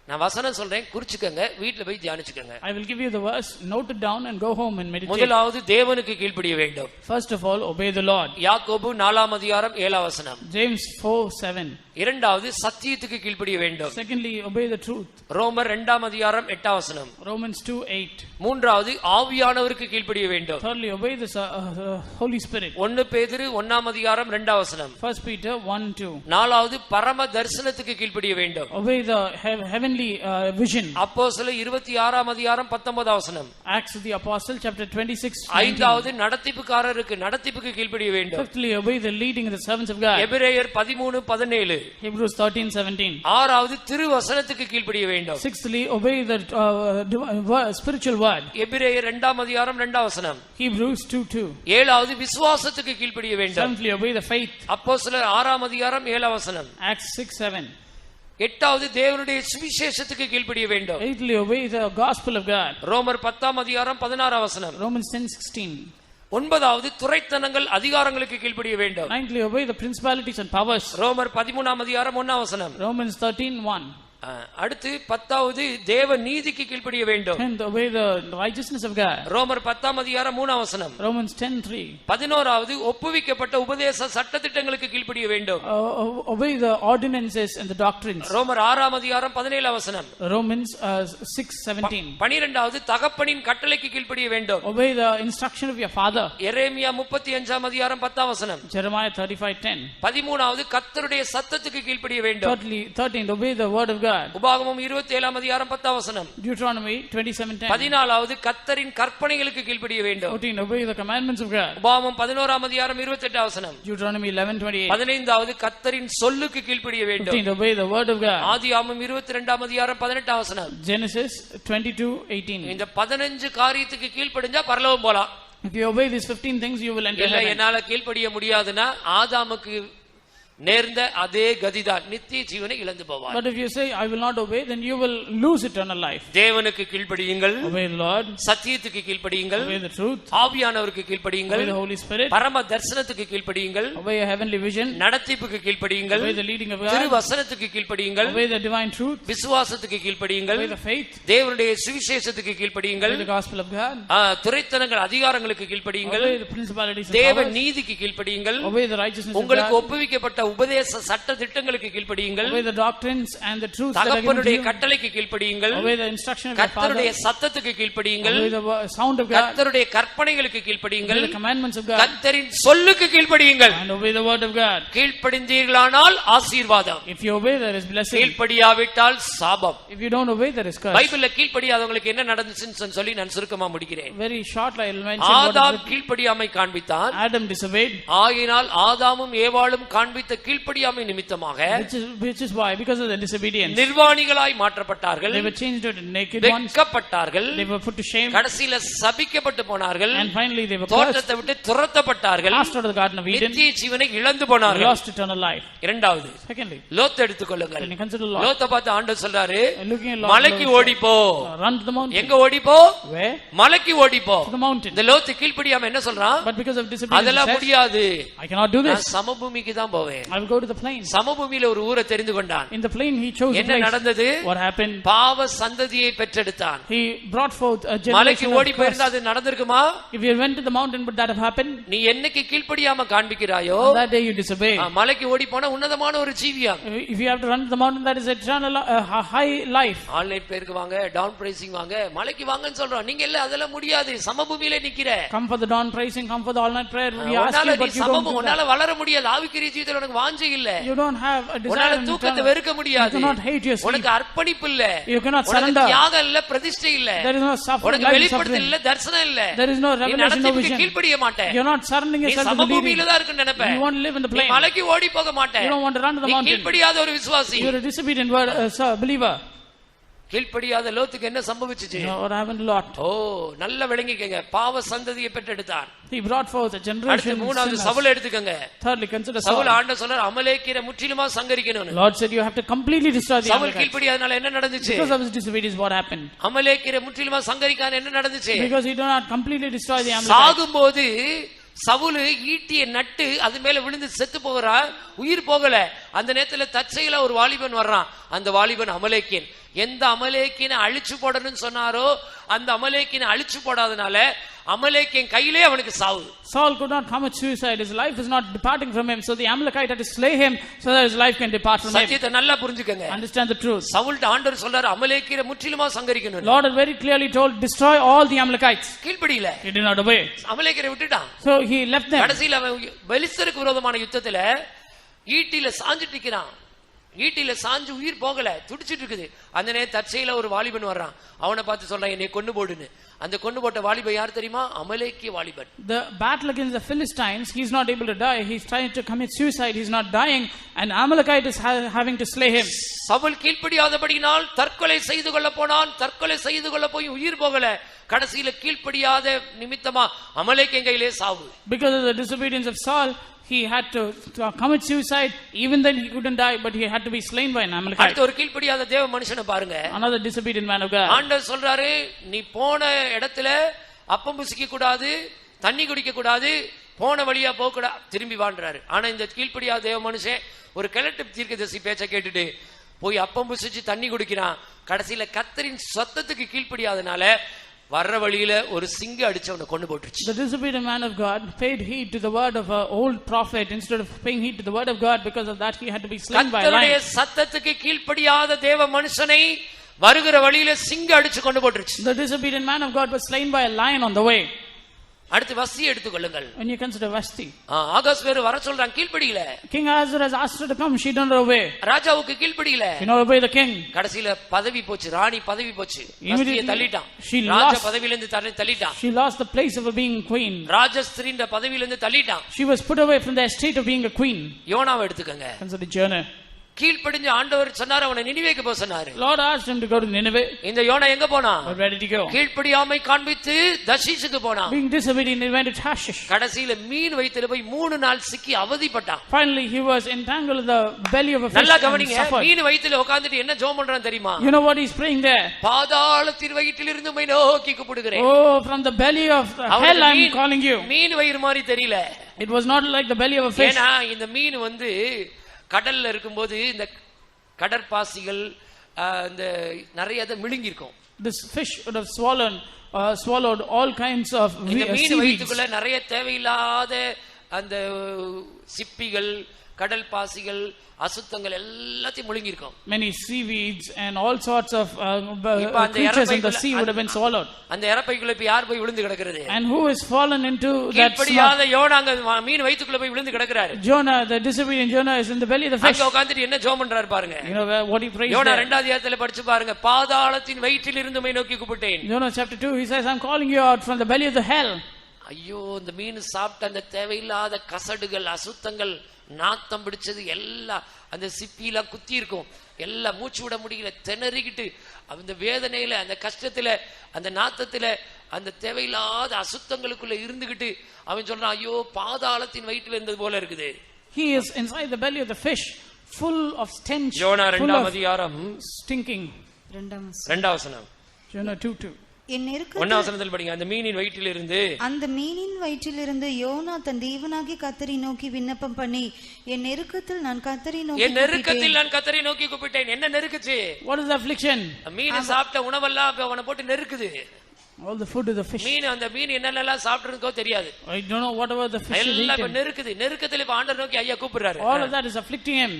நான் வசனம் சொல்றேன், குறிச்சுக்கங்க, வீட்ல போய் தியானிச்சுக்கங்க. I will give you the verse, note it down and go home and meditate. முதலாவது தேவனுக்கு கீழ்ப்படிய வேண்டும். First of all, obey the Lord. யாக்கோபு 4ஆம் அதிகாரம் 7ஆம் வசனம். James 4:7. இரண்டாவது சத்தியத்துக்கு கீழ்ப்படிய வேண்டும். Secondly, obey the truth. ரோமர் 2ஆம் அதிகாரம் 8ஆம் வசனம். Romans 2:8. மூன்றாவது ஆவியானவருக்கு கீழ்ப்படிய வேண்டும். Thirdly, obey the Holy Spirit. 1 பேதுரு 1ஆம் அதிகாரம் 2ஆம் வசனம். 1 Peter 1:2. நாலாவது பரம தரிசனத்துக்கு கீழ்ப்படிய வேண்டும். Obey the heavenly vision. அப்போஸ்தலர் 26ஆம் அதிகாரம் 19ஆம் வசனம். Acts of the Apostle chapter 26. ஐந்தாவது நடத்திப்புக்கு கீழ்ப்படிய வேண்டும். Fifthly, obey the leading of the servants of God. எபிரேயர் 13:17. Hebrews 13:17. ஆறாவது திருவசனத்துக்கு கீழ்ப்படிய வேண்டும். Sixthly, obey the spiritual word. எபிரேயர் 2ஆம் அதிகாரம் 2ஆம் வசனம். Hebrews 2:2. ஏழாவது விசுவாசத்துக்கு கீழ்ப்படிய வேண்டும். Seventhly, obey the faith. அப்போஸ்தலர் 6ஆம் அதிகாரம் 7ஆம் வசனம். Acts 6:7. எட்டாவது தேவனுடைய சுவிசேஷத்துக்கு கீழ்ப்படிய வேண்டும். Eighthly, obey the gospel of God. ரோமர் 10ஆம் அதிகாரம் 16ஆம் வசனம். Romans 10:16. ஒன்பதாவது துரைத்தனங்கள் அதிகாரங்களுக்கு கீழ்ப்படிய வேண்டும். Ninthly, obey the principalities and powers. ரோமர் 13ஆம் அதிகாரம் 1ஆம் வசனம். Romans 13:1. அடுத்து 10வது தேவ நீதிக்கு கீழ்ப்படிய வேண்டும். And obey the righteousness of God. ரோமர் 10ஆம் அதிகாரம் 3ஆம் வசனம். Romans 10:3. 11வது ஒப்புவிக்கப்பட்ட உபதேச சட்டதிட்டங்களுக்கு கீழ்ப்படிய வேண்டும். Obey the ordinances and the doctrines. ரோமர் 6ஆம் அதிகாரம் 17ஆம் வசனம். Romans 6:17. 12வது தகப்பனின் கட்டளைக்கு கீழ்ப்படிய வேண்டும். Obey the instruction of your father. எரேமியா 35ஆம் அதிகாரம் 10ஆம் வசனம். Jeremiah 35:10. 13வது கர்த்தருடைய சத்தத்துக்கு கீழ்ப்படிய வேண்டும். 13th, obey the word of God. உபாகமம் 27ஆம் அதிகாரம் 10ஆம் வசனம். Deuteronomy 27:10. 14வது கர்த்தரின் கற்பனைகளுக்கு கீழ்ப்படிய வேண்டும். 14, obey the commandments of God. உபாகமம் 11ஆம் அதிகாரம் 28ஆம் வசனம். Deuteronomy 11:28. 15வது கர்த்தரின் சொல்லுக்கு கீழ்ப்படிய வேண்டும். 15, obey the word of God. ஆதியாகமம் 22ஆம் அதிகாரம் 18ஆம் வசனம். Genesis 22:18. இந்த 15 காரியத்துக்கு கீழ்ப்படிஞ்சா பரலோகம் போலாம். If you obey these 15 things, you will enter heaven. என்னால கீழ்ப்படிய முடியாதுன்னா ஆதாமுக்கு நேர்ந்த அதே கதிதான், நித்திய ஜீவனை இழந்து போவார். But if you say I will not obey, then you will lose eternal life. தேவனுக்கு கீழ்ப்படியுங்கள், obey the Lord. சத்தியத்துக்கு கீழ்ப்படியுங்கள், obey the truth. ஆவியானவருக்கு கீழ்ப்படியுங்கள், obey the Holy Spirit. பரம தரிசனத்துக்கு கீழ்ப்படியுங்கள், obey a heavenly vision. நடத்திப்புக்கு கீழ்ப்படியுங்கள், obey the leading of God. திருவசனத்துக்கு கீழ்ப்படியுங்கள், obey the divine truth. விசுவாசத்துக்கு கீழ்ப்படியுங்கள், obey the faith. தேவனுடைய சுவிசேஷத்துக்கு கீழ்ப்படியுங்கள், obey the gospel of God. துரைத்தனங்கள் அதிகாரங்களுக்கு கீழ்ப்படியுங்கள், obey the principalities and தேவ powers. நீதிக்கு கீழ்ப்படியுங்கள், obey the righteousness of God. உங்களுக்கு ஒப்புவிக்கப்பட்ட உபதேச சட்ட திட்டங்களுக்கு கீழ்ப்படியுங்கள், obey the doctrines and the truths that are given to தகப்பனுடைய you. கட்டளைக்கு கீழ்ப்படியுங்கள், obey the instruction of your father. கர்த்தருடைய சத்தத்துக்கு கீழ்ப்படியுங்கள், obey the sound of God. கர்த்தருடைய கற்பனைகளுக்கு கீழ்ப்படியுங்கள், obey the commandments of God. கர்த்தரின் சொல்லுக்கு கீழ்ப்படியுங்கள். and obey the word of God. கீழ்ப்படிந்தீர்களானால் ஆசீர்வாதம், If you obey, there is blessing. கீழ்ப்படியாவிட்டால் சாபம். If you don't obey, there is curse. பைபிள்ல கீழ்ப்படியாதவங்களுக்கு என்ன நடந்துச்சுன்னு சொல்லி நான் சுருக்கமா முடிக்கிறேன். Very shortly I will mention what Adam கீழ்ப்படியாமை காண்பித்தான், Adam disobeyed. ஆகினால் ஆதாமும் ஏவாளும் காண்பித்த கீழ்ப்படியாமை நிமித்தமாக Which is why, because of the disobedience, நிர்வாணிகளாய் மாற்றப்பட்டார்கள், they were changed to naked ones. வெட்கப்பட்டார்கள், They were put to shame. கடைசியில சபிக்கப்பட்டு போனார்கள், And finally they were cursed, தோட்டத்தை விட்டு துரத்தப்பட்டார்கள், cast out of the garden of Eden. நித்திய ஜீவனை இழந்து They போனார்கள். lost eternal life. இரண்டாவது Secondly, Lot எடுத்துக்கொள்ளுங்கள். when you consider Lot, லோத்தை பார்த்து ஆண்டவர் சொல்றாரு, looking at Lot, மலைக்கு ஓடிப்போ. run to the mountain. எங்க ஓடிப்போ? Where? மலைக்கு ஓடிப்போ. To the mountain. இந்த லோத்து கீழ்ப்படியாம என்ன சொல்றான்? But because of disobedience, அதெல்லாம் he says, முடியாது, I cannot do நான் this. சமபூமிக்கு தான் போவேன். I will go to the plain. சமபூமியில ஒரு ஊரை தெரிந்து கொண்டான். In the plain he chose a என்ன place. நடந்தது? What happened? பாவ சந்ததியை பெற்றெடுத்தான். He brought forth a மலைக்கு generation ஓடி of போயிருந்தா curse. அது நடந்திருக்குமா? If you went to the mountain, would that have happened? நீ என்னைக்கு கீழ்ப்படியாம காண்பிக்கிறாயோ, On that day you disobey. மலைக்கு ஓடி போனா உன்னதமான ஒரு ஜீவியம். If you have to run to the mountain, that is eternal, high life. Online பேருக்கு வாங்க, டவுன் பிரைசிங் வாங்க, மலைக்கு வாங்கன்னு சொல்றோம். நீங்க இல்ல அதெல்லாம் முடியாது, சமபூமியில நிக்கிற. Come for the dawn praising, come for the all night prayer. We ask உன்னால you, நீ but you don't do உன்னால that. வளர முடியாது, ஆவிக்குரிய ஜீவிதத்துல உனக்கு உனக்கு வாஞ்சை இல்ல. You don't have a desire உன்னால in தூக்கத்தை eternal. வெறுக்க முடியாது. You cannot hate your sleep. உனக்கு அர்ப்பணிப்பு இல்ல. You cannot உனக்கு surrender. தியாகம் இல்ல, பிரதிஷ்டை இல்ல. There is no suffering, உனக்கு life வெளிப்படுத்தல் suffering. இல்ல, தரிசனம் இல்ல. There is no நீ revelation, no நடத்திக்கு vision. கீழ்ப்படிய மாட்ட. You're not surrendering நீ yourself to the சமபூமியில leading. தான் இருக்குன்னு நினைப்ப. You want to live in the நீ plain. மலைக்கு ஓடி போக மாட்ட. You don't want to run to the நீ mountain. கீழ்ப்படியாத ஒரு விசுவாசி. You're a disobedient believer. கீழ்ப்படியாத லோத்துக்கு என்ன சம்பவிச்சுச்சு? You know what happened to Lot? ஓ, நல்ல விளங்கிக்கங்க. பாவ சந்ததியை பெற்றெடுத்தான். He brought forth a அடுத்து generation of மூணாவது sinners. சவுல் எடுத்துக்கங்க. Thirdly, consider Saul Saul. ஆண்டவர் சொல்றார் அமலேக்கியரை முற்றிலுமா சங்கரிக்கணும்னு. Lord said you have to completely destroy the Saul Amalekites. கீழ்ப்படியாதனால என்ன நடந்துச்சு? Because of his disobedience, what happened? அமலேக்கியரை முற்றிலுமா சங்கரிக்கான என்ன நடந்துச்சு? Because he did not completely destroy the Amalekites. சாகும்போது சவுலு ஈட்டியை நட்டு அது மேல விழுந்து செத்து போகிறா, உயிர் போகல. அந்த நேரத்துல தற்செயலா ஒரு வாலிபன் வர்றான். அந்த வாலிபன் அமலேக்கியன். எந்த அமலேக்கியனை அழிச்சு போடணும்னு சொன்னாரோ அந்த அமலேக்கியனை அழிச்சு போடாதனால அமலேக்கியன் கையிலே அவனுக்கு சாவு. Saul could not commit suicide. His life is not departing from him. So the Amalekite had to slay him so that his life can depart from him. சத்தியத்தை நல்லா புரிஞ்சுக்கங்க. Understand the truth. சவுல்ட்ட ஆண்டவர் சொல்றாரு அமலேக்கியரை முற்றிலுமா சங்கரிக்கணும். Lord had very clearly told, destroy all the Amalekites. கீழ்ப்படியில He did not obey. அமலேக்கியரை விட்டுட்டான். So he left them. கடைசியில அவன் பெலிஸ்தருக்கு விரோதமான யுத்தத்துல ஈட்டில சாஞ்சிட்டு நிக்கிறான். ஈட்டில சாஞ்சு உயிர் போகல, துடிச்சிட்டு இருக்குது. அந்த நேரத்துல தற்செயல ஒரு வாலிபன் வர்றான். அவனை பார்த்து சொல்றான் என்னை கொன்னு போடுன்னு. அந்த கொன்னு போட்ட வாலிபன் யார் தெரியுமா? அமலேக்கிய வாலிபன். The battle against the Philistines, he's not able to die. He's trying to commit suicide. He's not dying, and Amalekite is having to slay him. Saul கீழ்ப்படியாதபடியினால் தற்கொலை செய்து கொள்ள போனான். தற்கொலை செய்து கொள்ள போய் உயிர் போகல. கடைசியில கீழ்ப்படியாத நிமித்தமா அமலேக்கியன் கையிலே சாவு. Because of the disobedience of Saul, he had to commit suicide. Even then he couldn't die, but he had to be slain by an Amalekite. அடுத்து ஒரு கீழ்ப்படியாத தேவ மனுஷனை பாருங்க. Another disobedient man of God. ஆண்டவர் சொல்றாரு நீ போன இடத்துல அப்பம் புசிக்க கூடாது, தண்ணி குடிக்க கூடாது, போன வழியா போக கூடாது, திரும்பி வான்றாரு. ஆனா இந்த கீழ்ப்படியாத தேவ மனுஷன் ஒரு கிழட்டு தீர்க்கதரிசி பேச்சை கேட்டுட்டு போய் அப்பம் புசிச்சு தண்ணி குடிக்கிறான். கடைசியில கர்த்தரின் சத்தத்துக்கு கீழ்ப்படியாதனால வர்ற வழியில ஒரு சிங்கம் அடிச்சவனை கொண்டு போட்டுருச்சு. The disobedient man of God paid heed to the word of an old prophet instead of paying heed to the word of God. Because of that he had to be slain by a lion. கர்த்தருடைய சத்தத்துக்கு கீழ்ப்படியாத தேவ மனுஷனை வருகிற வழியில சிங்கம் அடிச்சு கொண்டு போட்டுருச்சு. The disobedient man of God was slain by a lion on the way. அடுத்து வஸ்தி எடுத்துக்கொள்ளுங்கள். When you consider Vashti, Ahaz வேறு வர சொல்றான், கீழ்ப்படியில. King Ahasuerus asked her to come, she did not obey. ராஜாவுக்கு கீழ்ப்படியில. She did not obey the king. கடைசியில பதவி போச்சு, ராணி பதவி போச்சு. வஸ்தியை தள்ளிட்டான். she ராஜ lost பதவியில இருந்து தள்ளிட்டான். She lost the place of being queen. ராஜஸ்திரின்ற பதவியில இருந்து தள்ளிட்டான். She was put away from the estate of being a queen. யோனாவை எடுத்துக்கங்க. Consider Jonah. கீழ்ப்படிஞ்ச ஆண்டவர் சொன்னார் அவனை நினிவேக்கு போக சொன்னாரு. Lord asked him to go to Nineveh. இந்த யோனா எங்க போனா? Where did he go? கீழ்ப்படியாமை காண்பித்து தர்ஷீசுக்கு போனா. Being disobedient, he went to Tarshish. கடைசியில மீன் வயித்துல போய் 3 நாள் சிக்கி அவதிப்பட்டான். Finally he was entangled in the belly of a fish நல்லா and கவனிங்க. suffered. மீன் வயித்துல உட்கார்ந்துட்டு என்ன ஜெபம் பண்றான் தெரியுமா? You know what he's praying there? பாதாளத்தின் வயிற்றிலிருந்து உம்மை நோக்கி கூப்பிடுகிறேன். Oh, from the belly of hell I am calling you. மீன் வயிறு மாதிரி தெரியல. It was not like the belly of a fish. ஏனா இந்த மீன் வந்து கடல்ல இருக்கும்போது இந்த கடற்பாசிகள் இந்த நிறைய அத மிழுங்கி இருக்கும். This fish would have swallowed all kinds of இந்த மீன் seaweeds. வயிற்றுக்குள்ள நிறைய தேவையில்லாத அந்த சிப்பிகள், கடல் பாசிகள், அசுத்தங்கள் எல்லாத்தையும் முழுங்கி இருக்கும். Many seaweeds and all sorts of creatures in the sea would have been swallowed. அந்த இறப்பைக்குள்ள இப்ப யார் போய் விழுந்து கிடக்குறது? And who is fallen into that? கீழ்ப்படியாத யோனா அங்க மீன் வயிற்றுக்குள்ள போய் விழுந்து கிடக்குறாரு. Jonah, the disobedient Jonah, is in the belly of the fish. அங்க உட்கார்ந்துட்டு என்ன ஜெபம் பண்றாரு பாருங்க. You know what he prays Jonah there? 2வது அத்தியாயத்துல படிச்சு பாருங்க. பாதாளத்தின் வயிற்றில் இருந்து உம்மை நோக்கி கூப்பிட்டேன். Jonah chapter 2, he says, I'm calling you out from the belly of the hell. ஐயோ, இந்த மீன் சாப்பிட்ட அந்த தேவையில்லாத கசடுகள், அசுத்தங்கள், நாத்தம் பிடிச்சது எல்லாம் அந்த சிப்பியில குத்தி இருக்கும். எல்லாம் மூச்சு விட முடியல, திணறிக்கிட்டு அந்த வேதனையில, அந்த கஷ்டத்துல, அந்த நாத்தத்துல, அந்த தேவையில்லாத அசுத்தங்களுக்குள்ள இருந்துகிட்டு அவன் சொல்றான், ஐயோ பாதாளத்தின் வயிற்றில் இருந்தது போல இருக்குது. He is inside the belly of the fish, full of stench, Jonah full 2ஆம் of அதிகாரம் stinking. 2ஆம் வசனம். Jonah 2:2. என் 1ஆம் வசனத்தில் படிங்க. அந்த மீனின் வயிற்றிலிருந்து அந்த மீனின் வயிற்றிலிருந்து யோனா தன் தேவனாகிய கர்த்தரை நோக்கி விண்ணப்பம் பண்ணி, என் நெருக்கத்தில் நான் கர்த்தரை நோக்கி என் நெருக்கத்தில் நான் கர்த்தரை நோக்கி கூப்பிட்டேன். என்ன நெருக்குச்சு? What is the affliction? மீன் சாப்பிட்ட உணவெல்லாம் அவனை போட்டு நெருக்குது. All the food of the fish. மீன் அந்த மீன் என்னெல்லாம் சாப்பிட்டுருக்கோ தெரியாது. I don't know whatever the fish is எல்லாம் eaten. நெருக்குது. நெருக்கத்துல இப்ப ஆண்டவர் நோக்கி ஐயா கூப்பிடுறாரு. All of that is afflicting him.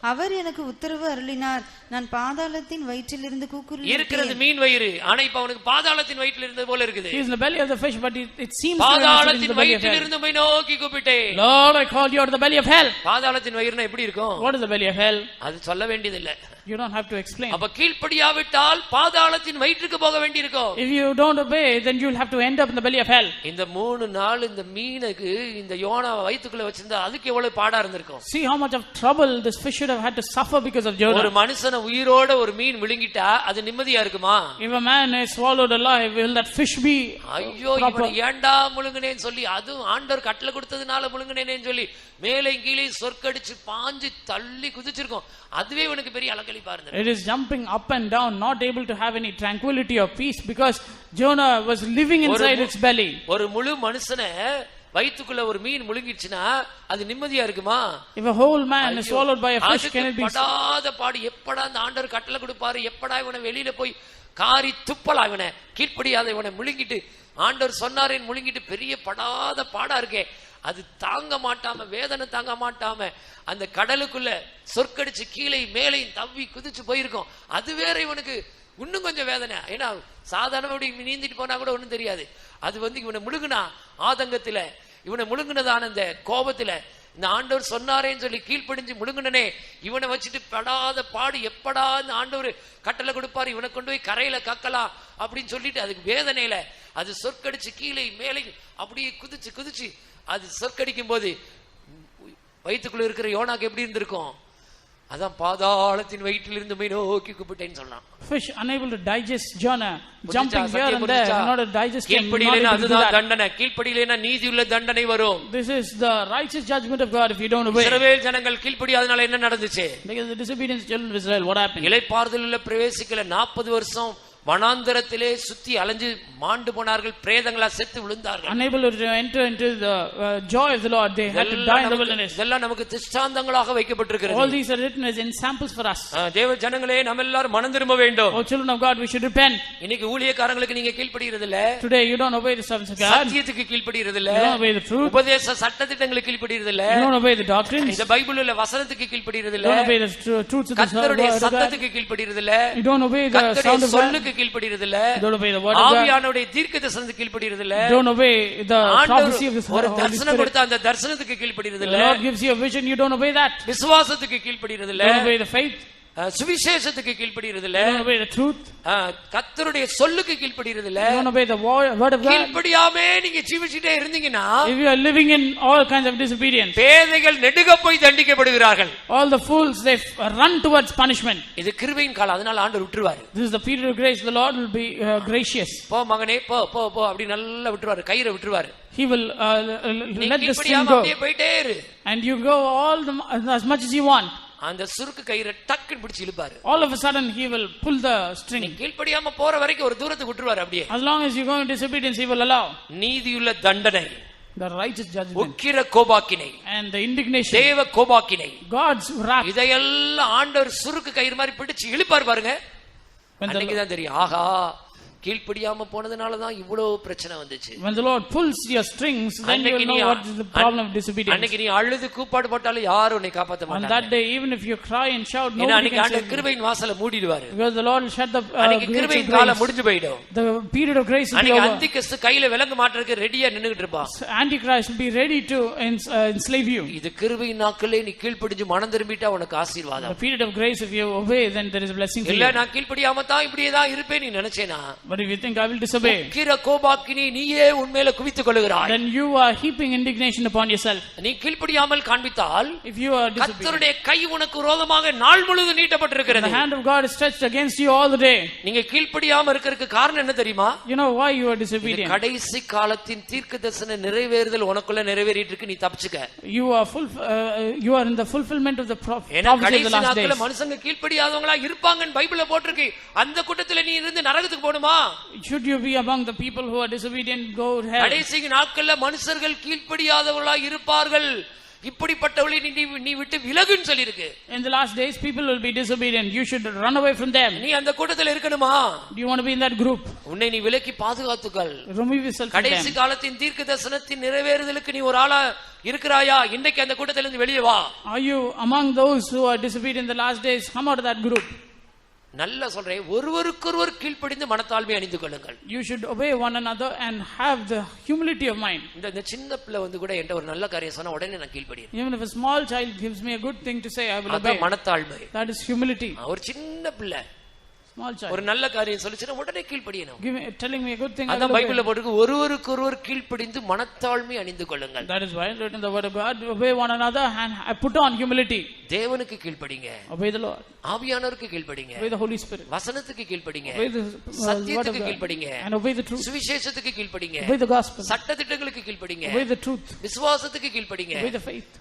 அவர் எனக்கு உத்தரவு அருளினார். நான் பாதாளத்தின் வயிற்றிலிருந்து இருக்கிறது மீன் வயிறு, ஆனா இப்ப அவனுக்கு பாதாளத்தின் வயிற்றில் இருந்தது போல இருக்குது. He is in the belly of the fish, but it seems பாதாளத்தின் வயிற்றில் இருந்து உம்மை நோக்கி கூப்பிட்டேன். Lord, I called you out of the belly of hell. பாதாளத்தின் வயிறுனா எப்படி இருக்கும்? What is the belly of hell? அது சொல்ல வேண்டியது இல்ல. You don't have to explain. அப்ப கீழ்ப்படியாவிட்டால் பாதாளத்தின் வயிற்றுக்கு போக வேண்டியிருக்கும். If you don't obey, then you will have to end up in the belly of hell. இந்த 3 நாள் இந்த மீனுக்கு இந்த யோனா வயித்துக்குள்ள வச்சிருந்தா அதுக்கு எவ்வளவு பாடா இருந்திருக்கும். See how much of trouble this fish should have had to suffer because of Jonah. ஒரு மனுஷனை உயிரோட ஒரு மீன் விழுங்கிட்டா அது நிம்மதியா இருக்குமா? If a man is swallowed alive, will that fish be ஐயோ இவனை ஏண்டா முழுங்குனேன்னு சொல்லி, அதுவும் ஆண்டவர் கட்டளை கொடுத்ததுனால முழுங்குனேன்னு சொல்லி மேலே கீழே சொற்கடிச்சு பாஞ்சு தள்ளி குதிச்சிருக்கும். அதுவே இவனுக்கு பெரிய அலக்கழிப்பா இருந்தது. It is jumping up and down, not able to have any tranquility or peace because Jonah was living inside its belly. ஒரு முழு மனுஷனை வயித்துக்குள்ள ஒரு மீன் முழுங்கிடுச்சுனா அது நிம்மதியா இருக்குமா? If a whole man is swallowed by a fish, can it be? படாத பாடு, எப்படா அந்த ஆண்டவர் கட்டளை கொடுப்பாரு, எப்படா இவனை வெளியில போய் காரி துப்பலாம், இவனை கீழ்ப்படியாத இவனை முழுங்கிட்டு ஆண்டவர் சொன்னாரேன்னு முழுங்கிட்டு பெரிய படாத பாடா இருக்கே, அது தாங்க மாட்டாம, வேதனை தாங்க மாட்டாம அந்த கடலுக்குள்ள சொற்கடிச்சு கீழே மேலே தவ்வி குதிச்சு போயிருக்கோம். அது வேற இவனுக்கு இன்னும் கொஞ்சம் வேதனை. ஏன்னா சாதாரண நீந்திட்டு போனா கூட ஒண்ணும் தெரியாது. அது இவனை முழுங்குனா ஆதங்கத்துல, இவனை முழுங்குனதான அந்த கோபத்துல, இந்த ஆண்டவர் சொன்னாரேன்னு சொல்லி கீழ்ப்படிஞ்சு முழுங்குனனே, இவனை வச்சுட்டு படாத பாடு, எப்படா இந்த ஆண்டவர் கட்டளை கொடுப்பாரு, இவனை கொண்டு போய் கரையில கக்கலாம் அப்படின்னு சொல்லிட்டு அதுக்கு வேதனையில அது சொற்கடிச்சு கீழே மேலே அப்படியே குதிச்சு குதிச்சு அது சொற்கடிக்கும் போது வயிற்றுக்குள்ள இருக்கிற யோனாக்கு எப்படி இருந்திருக்கும்? அதான் பாதாளத்தின் வயிற்றிலிருந்து உம்மை நோக்கி கூப்பிட்டேன்னு சொன்னான். Fish unable to digest Jonah, jumping here and there, not to digest him. அதுதான் தண்டனை. கீழ்ப்படியலைன்னா நீதியுள்ள தண்டனை வரும். This is the righteous judgment of God if you don't obey. இஸ்ரவேல் ஜனங்கள் கீழ்ப்படியாதனால என்ன நடந்துச்சு? Because the disobedience children of Israel, what happened? இளைப்பாறுதலுள்ள பிரவேசிக்கல 40 வருஷம் வனாந்தரத்திலே சுத்தி அலைஞ்சு மாண்டு போனார்கள், பிரேதங்களா செத்து விழுந்தார்கள். Unable to enter into the joy of the Lord, they had to die in the wilderness. இதெல்லாம் நமக்கு திஷ்டாந்தங்களாக வைக்கப்பட்டிருக்கிறது. All these are written as examples for us. தேவ ஜனங்களே, நம்ம எல்லாரும் மனம் திரும்ப வேண்டும். Oh children of God, we should repent. இன்னைக்கு ஊழியக்காரங்களுக்கு நீங்க கீழ்ப்படியிறது இல்ல. Today you don't obey the servants of God. சத்தியத்துக்கு கீழ்ப்படியிறது இல்ல. You don't obey the truth. உபதேச சட்டதிட்டங்களுக்கு கீழ்ப்படியிறது இல்ல. You don't obey the doctrines. இந்த பைபிள்ல உள்ள வசனத்துக்கு கீழ்ப்படியிறது இல்ல. You don't obey the truths of the கர்த்தருடைய சத்தத்துக்கு கீழ்ப்படியிறது இல்ல. You don't obey the sound of God. சொல்லுக்கு கீழ்ப்படியிறது இல்ல. Don't obey the word of God. ஆவியானவருடைய தீர்க்கதரிசனத்துக்கு கீழ்ப்படியிறது இல்ல. Don't obey the prophecy of the ஒரு தரிசனம் கொடுத்த அந்த தரிசனத்துக்கு கீழ்ப்படியிறது இல்ல. The Lord gives you a vision, you don't obey that. விசுவாசத்துக்கு கீழ்ப்படியிறது இல்ல. Don't obey the faith. சுவிசேஷத்துக்கு கீழ்ப்படியிறது இல்ல. Don't obey the truth. கர்த்தருடைய சொல்லுக்கு கீழ்ப்படியிறது இல்ல. Don't obey the word of God. கீழ்ப்படியாமே நீங்க ஜீவிச்சிட்டே இருந்தீங்கன்னா, if you are living in all kinds of disobedience, பேதைகள் நெடுக போய் தண்டிக்கப்படுகிறார்கள். all the fools they run towards punishment. இது கிருபையின் காலம், அதனால ஆண்டவர் விட்டுருவாரு. This is the period of grace, the Lord will be gracious. போ மகனே போ போ போ அப்படி நல்லா விட்டுருவாரு, கயிறை விட்டுருவாரு. He will let the string go போயிட்டே இரு, and you go as much as you want. அந்த சுருக்கு கயிறை டக்குன்னு பிடிச்சு இழுப்பாரு. All of a sudden he will pull the string. கீழ்ப்படியாம போற வரைக்கும் ஒரு தூரத்துக்கு விட்டுருவாரு அப்படியே. As long as you go in disobedience, he will allow. நீதியுள்ள தண்டனை, the righteous judgment, Ukkira கோபாக்கினை, and the indignation, தேவ கோபாக்கினை, God's wrath, இதையெல்லாம் ஆண்டவர் சுருக்கு கயிறு மாதிரி பிடிச்சு இழுப்பார் பாருங்க. அன்னைக்கு தான் தெரியும், ஆஹா கீழ்ப்படியாம போனதுனால தான் இவ்வளவு பிரச்சனை வந்துச்சு. When the Lord pulls your strings, then you will know what is the problem of disobedience. அன்னைக்கு நீ அழுது கூப்பாடு போட்டாலும் யாரும் உன்னை காப்பாத்த மாட்டாங்க. On that day, even if you cry and shout, nobody can save you. ஆண்டவர் கிருபையின் வாசலை மூடிடுவாரு. Because the Lord will shut the கிருபையின் காலம் முடிஞ்சு போயிடும். The period of grace will be over. அந்திகிறிஸ்து கையில விலங்கு மாட்டறதுக்கு ரெடியா நின்னுகிட்டு இருப்பான். Antichrist will be ready to enslave you. இது கிருபையின் நாட்களே நீ கீழ்ப்படிஞ்சு மனம் திரும்பிட்டா உனக்கு ஆசீர்வாதம். The period of grace, if you obey, then there is a blessing for you. இல்ல நான் கீழ்ப்படியாம தான் இப்படியே தான் இருப்பேன் நீ நினைச்சேனா? But if you think I will disobey, உக்கிர கோபாக்கினி நீயே உன்மேல குவித்துக் கொள்கிறாய். then you are heaping indignation upon yourself. நீ கீழ்ப்படியாமல் காண்பித்தால், if you are disobedient, கர்த்தருடைய கை உனக்கு விரோதமாக நாள் முழுவதும் நீட்டப்பட்டிருக்கிறது. the hand of God is stretched against you all the day. நீங்க கீழ்ப்படியாம இருக்கிறதுக்கு காரணம் என்ன தெரியுமா? You know why you are disobedient? கடைசி காலத்தின் தீர்க்கதரிசன நிறைவேறுதல் உனக்குள்ள நிறைவேறிட்டு இருக்கு, நீ தப்பிச்சுக்க. you are in the fulfillment of the prophecy of the last days. நாட்கள மனுஷங்க கீழ்ப்படியாதவங்களா இருப்பாங்கன்னு பைபிள்ல போட்டுருக்கு. அந்த கூட்டத்துல நீ இருந்து நரகத்துக்கு போணுமா? should you be among the people who are disobedient, go to hell? கடைசி நாட்கள்ல மனுஷர்கள் கீழ்ப்படியாதவர்களா இருப்பார்கள், இப்படிப்பட்டவளை நீ விட்டு விலகுன்னு சொல்லி இருக்கு. In the last days people will be disobedient, you should run away from them. நீ அந்த கூட்டத்துல இருக்கணுமா? Do you want to be in that group? உன்னை நீ விலக்கி பாதுகாத்துக்கள். Remove yourself from them. கடைசி காலத்தின் தீர்க்கதரிசனத்தின் நிறைவேறுதலுக்கு நீ ஒரு ஆளா இருக்கிறாயா? இன்னைக்கு அந்த கூட்டத்துல இருந்து வெளியே வா. Are you among those who are disobedient in the last days? Come out of that group. நல்லா சொல்றேன், ஒருவருக்கொருவர் கீழ்ப்படிந்து மனத்தாழ்மை அணிந்து கொள்ளுங்கள். You should obey one another and have the humility of mind. இந்த சின்ன பிள்ளை வந்து கூட என்கிட்ட ஒரு நல்ல காரியம் சொன்னா உடனே நான் கீழ்ப்படிறேன். Even if a small child gives me a good thing to say, I will obey. அதான் மனத்தாழ்மை. That is humility. ஒரு சின்ன பிள்ளை Small child. ஒரு நல்ல காரியம் சொல்லிச்சுனா உடனே கீழ்ப்படியணும். Telling me a good thing. அதான் பைபிள்ல போட்டுருக்கு, ஒருவருக்கொருவர் கீழ்ப்படிந்து மனத்தாழ்மை அணிந்து கொள்ளுங்கள். That is why written in the word of God, obey one another and put on humility. தேவனுக்கு கீழ்ப்படிங்க. Obey the Lord. ஆவியானவருக்கு கீழ்ப்படிங்க. Obey the Holy Spirit. வசனத்துக்கு கீழ்ப்படிங்க. Obey the சத்தியத்துக்கு கீழ்ப்படிங்க. And obey the truth. சுவிசேஷத்துக்கு கீழ்ப்படிங்க. Obey the gospel. சட்டதிட்டங்களுக்கு கீழ்ப்படிங்க. Obey the truth. விசுவாசத்துக்கு கீழ்ப்படிங்க. Obey the faith.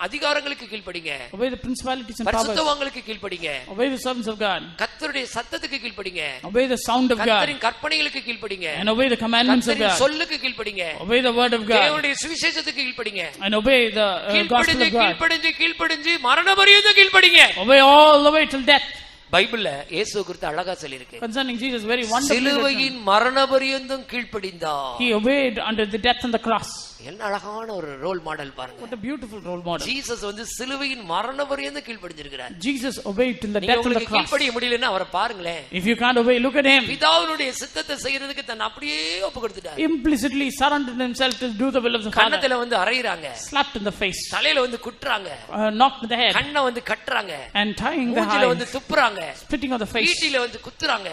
அதிகாரங்களுக்கு கீழ்ப்படிங்க. Obey the principalities and powers. பரிசுத்தவான்களுக்கு கீழ்ப்படிங்க. Obey the servants of God. கர்த்தருடைய சத்தத்துக்கு கீழ்ப்படிங்க. Obey the sound of God. கர்த்தரின் கற்பனைகளுக்கு கீழ்ப்படிங்க. And obey the commandments of God. கர்த்தரின் சொல்லுக்கு கீழ்ப்படிங்க. Obey the word of God. தேவனுடைய சுவிசேஷத்துக்கு கீழ்ப்படிங்க. And obey the gospel of God. கீழ்ப்படிஞ்சு மரண பரியந்தம் கீழ்ப்படிங்க. Obey all the way till death. பைபிள்ல இயேசு குறித்து அழகா சொல்லி இருக்கு. Concerning Jesus, very wonderful. சிலுவையின் மரண பரியந்தம் கீழ்ப்படிந்தார். He obeyed under the death on the cross. என்ன அழகான ஒரு ரோல் மாடல் பாருங்க. What a beautiful role model. Jesus வந்து சிலுவையின் மரண பரியந்தம் கீழ்ப்படிஞ்சிருக்கிறார். Jesus obeyed till the death on the cross. கீழ்ப்படிய முடியலன்னா அவரை பாருங்களேன். If you can't obey, look at him. பிதாவுடைய சித்தத்தை செய்யறதுக்கு தன்னை அப்படியே ஒப்பு கொடுத்துட்டார். Implicitly surrendered himself to do the will of the Father. கன்னத்துல வந்து அறையறாங்க. Slapped in the face. தலையில வந்து குட்றாங்க. Knocked in the head. கண்ணை வந்து கட்டறாங்க. And tying the மூஞ்சில eyes. வந்து துப்புறாங்க. Spitting on the face. வீட்டில வந்து குத்துறாங்க.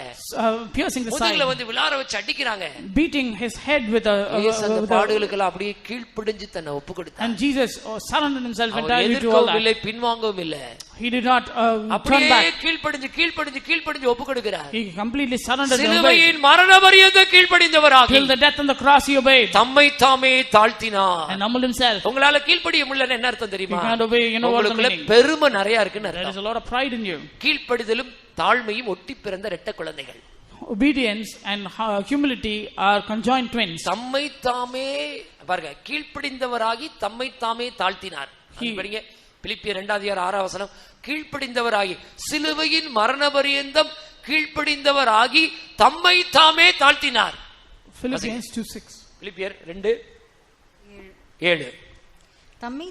Piercing the side. முதுகுல வந்து விலார வச்சு அடிக்கறாங்க. Beating his head with a பாடுகளுக்கு அப்படியே கீழ்ப்படிஞ்சு தன்னை ஒப்பு கொடுத்தார். And Jesus surrendered himself entirely to all that. இல்லை பின்வாங்கவும் இல்லை. He did not turn அப்படியே back. கீழ்ப்படிஞ்சு ஒப்பு கொடுக்கிறார். He completely surrendered. சிலுவையின் மரண பரியந்தம் கீழ்ப்படிந்தவராகி till the death on the cross he obeyed. தம்மை தாமே தாழ்த்தினார். And humbled himself. உங்களால கீழ்ப்படிய முடியலன்னா என்ன அர்த்தம் தெரியுமா? You can't obey, you know what the meaning. பெருமை நிறைய இருக்குன்னு அர்த்தம். There is a lot of pride in you. கீழ்ப்படிதலும் தாழ்மையும் ஒட்டி பிறந்த இரட்டை குழந்தைகள். Obedience and humility are conjoined twins. தம்மை தாமே பாருங்க, கீழ்ப்படிந்தவராகி தம்மை தாமே தாழ்த்தினார். படிங்க பிலிப்பியர் 2:6 கீழ்ப்படிந்தவராகி சிலுவையின் மரண பரியந்தம் கீழ்ப்படிந்தவராகி தம்மை தாமே தாழ்த்தினார். Philippians 2:6. பிலிப்பியர் 2:7 தம்மை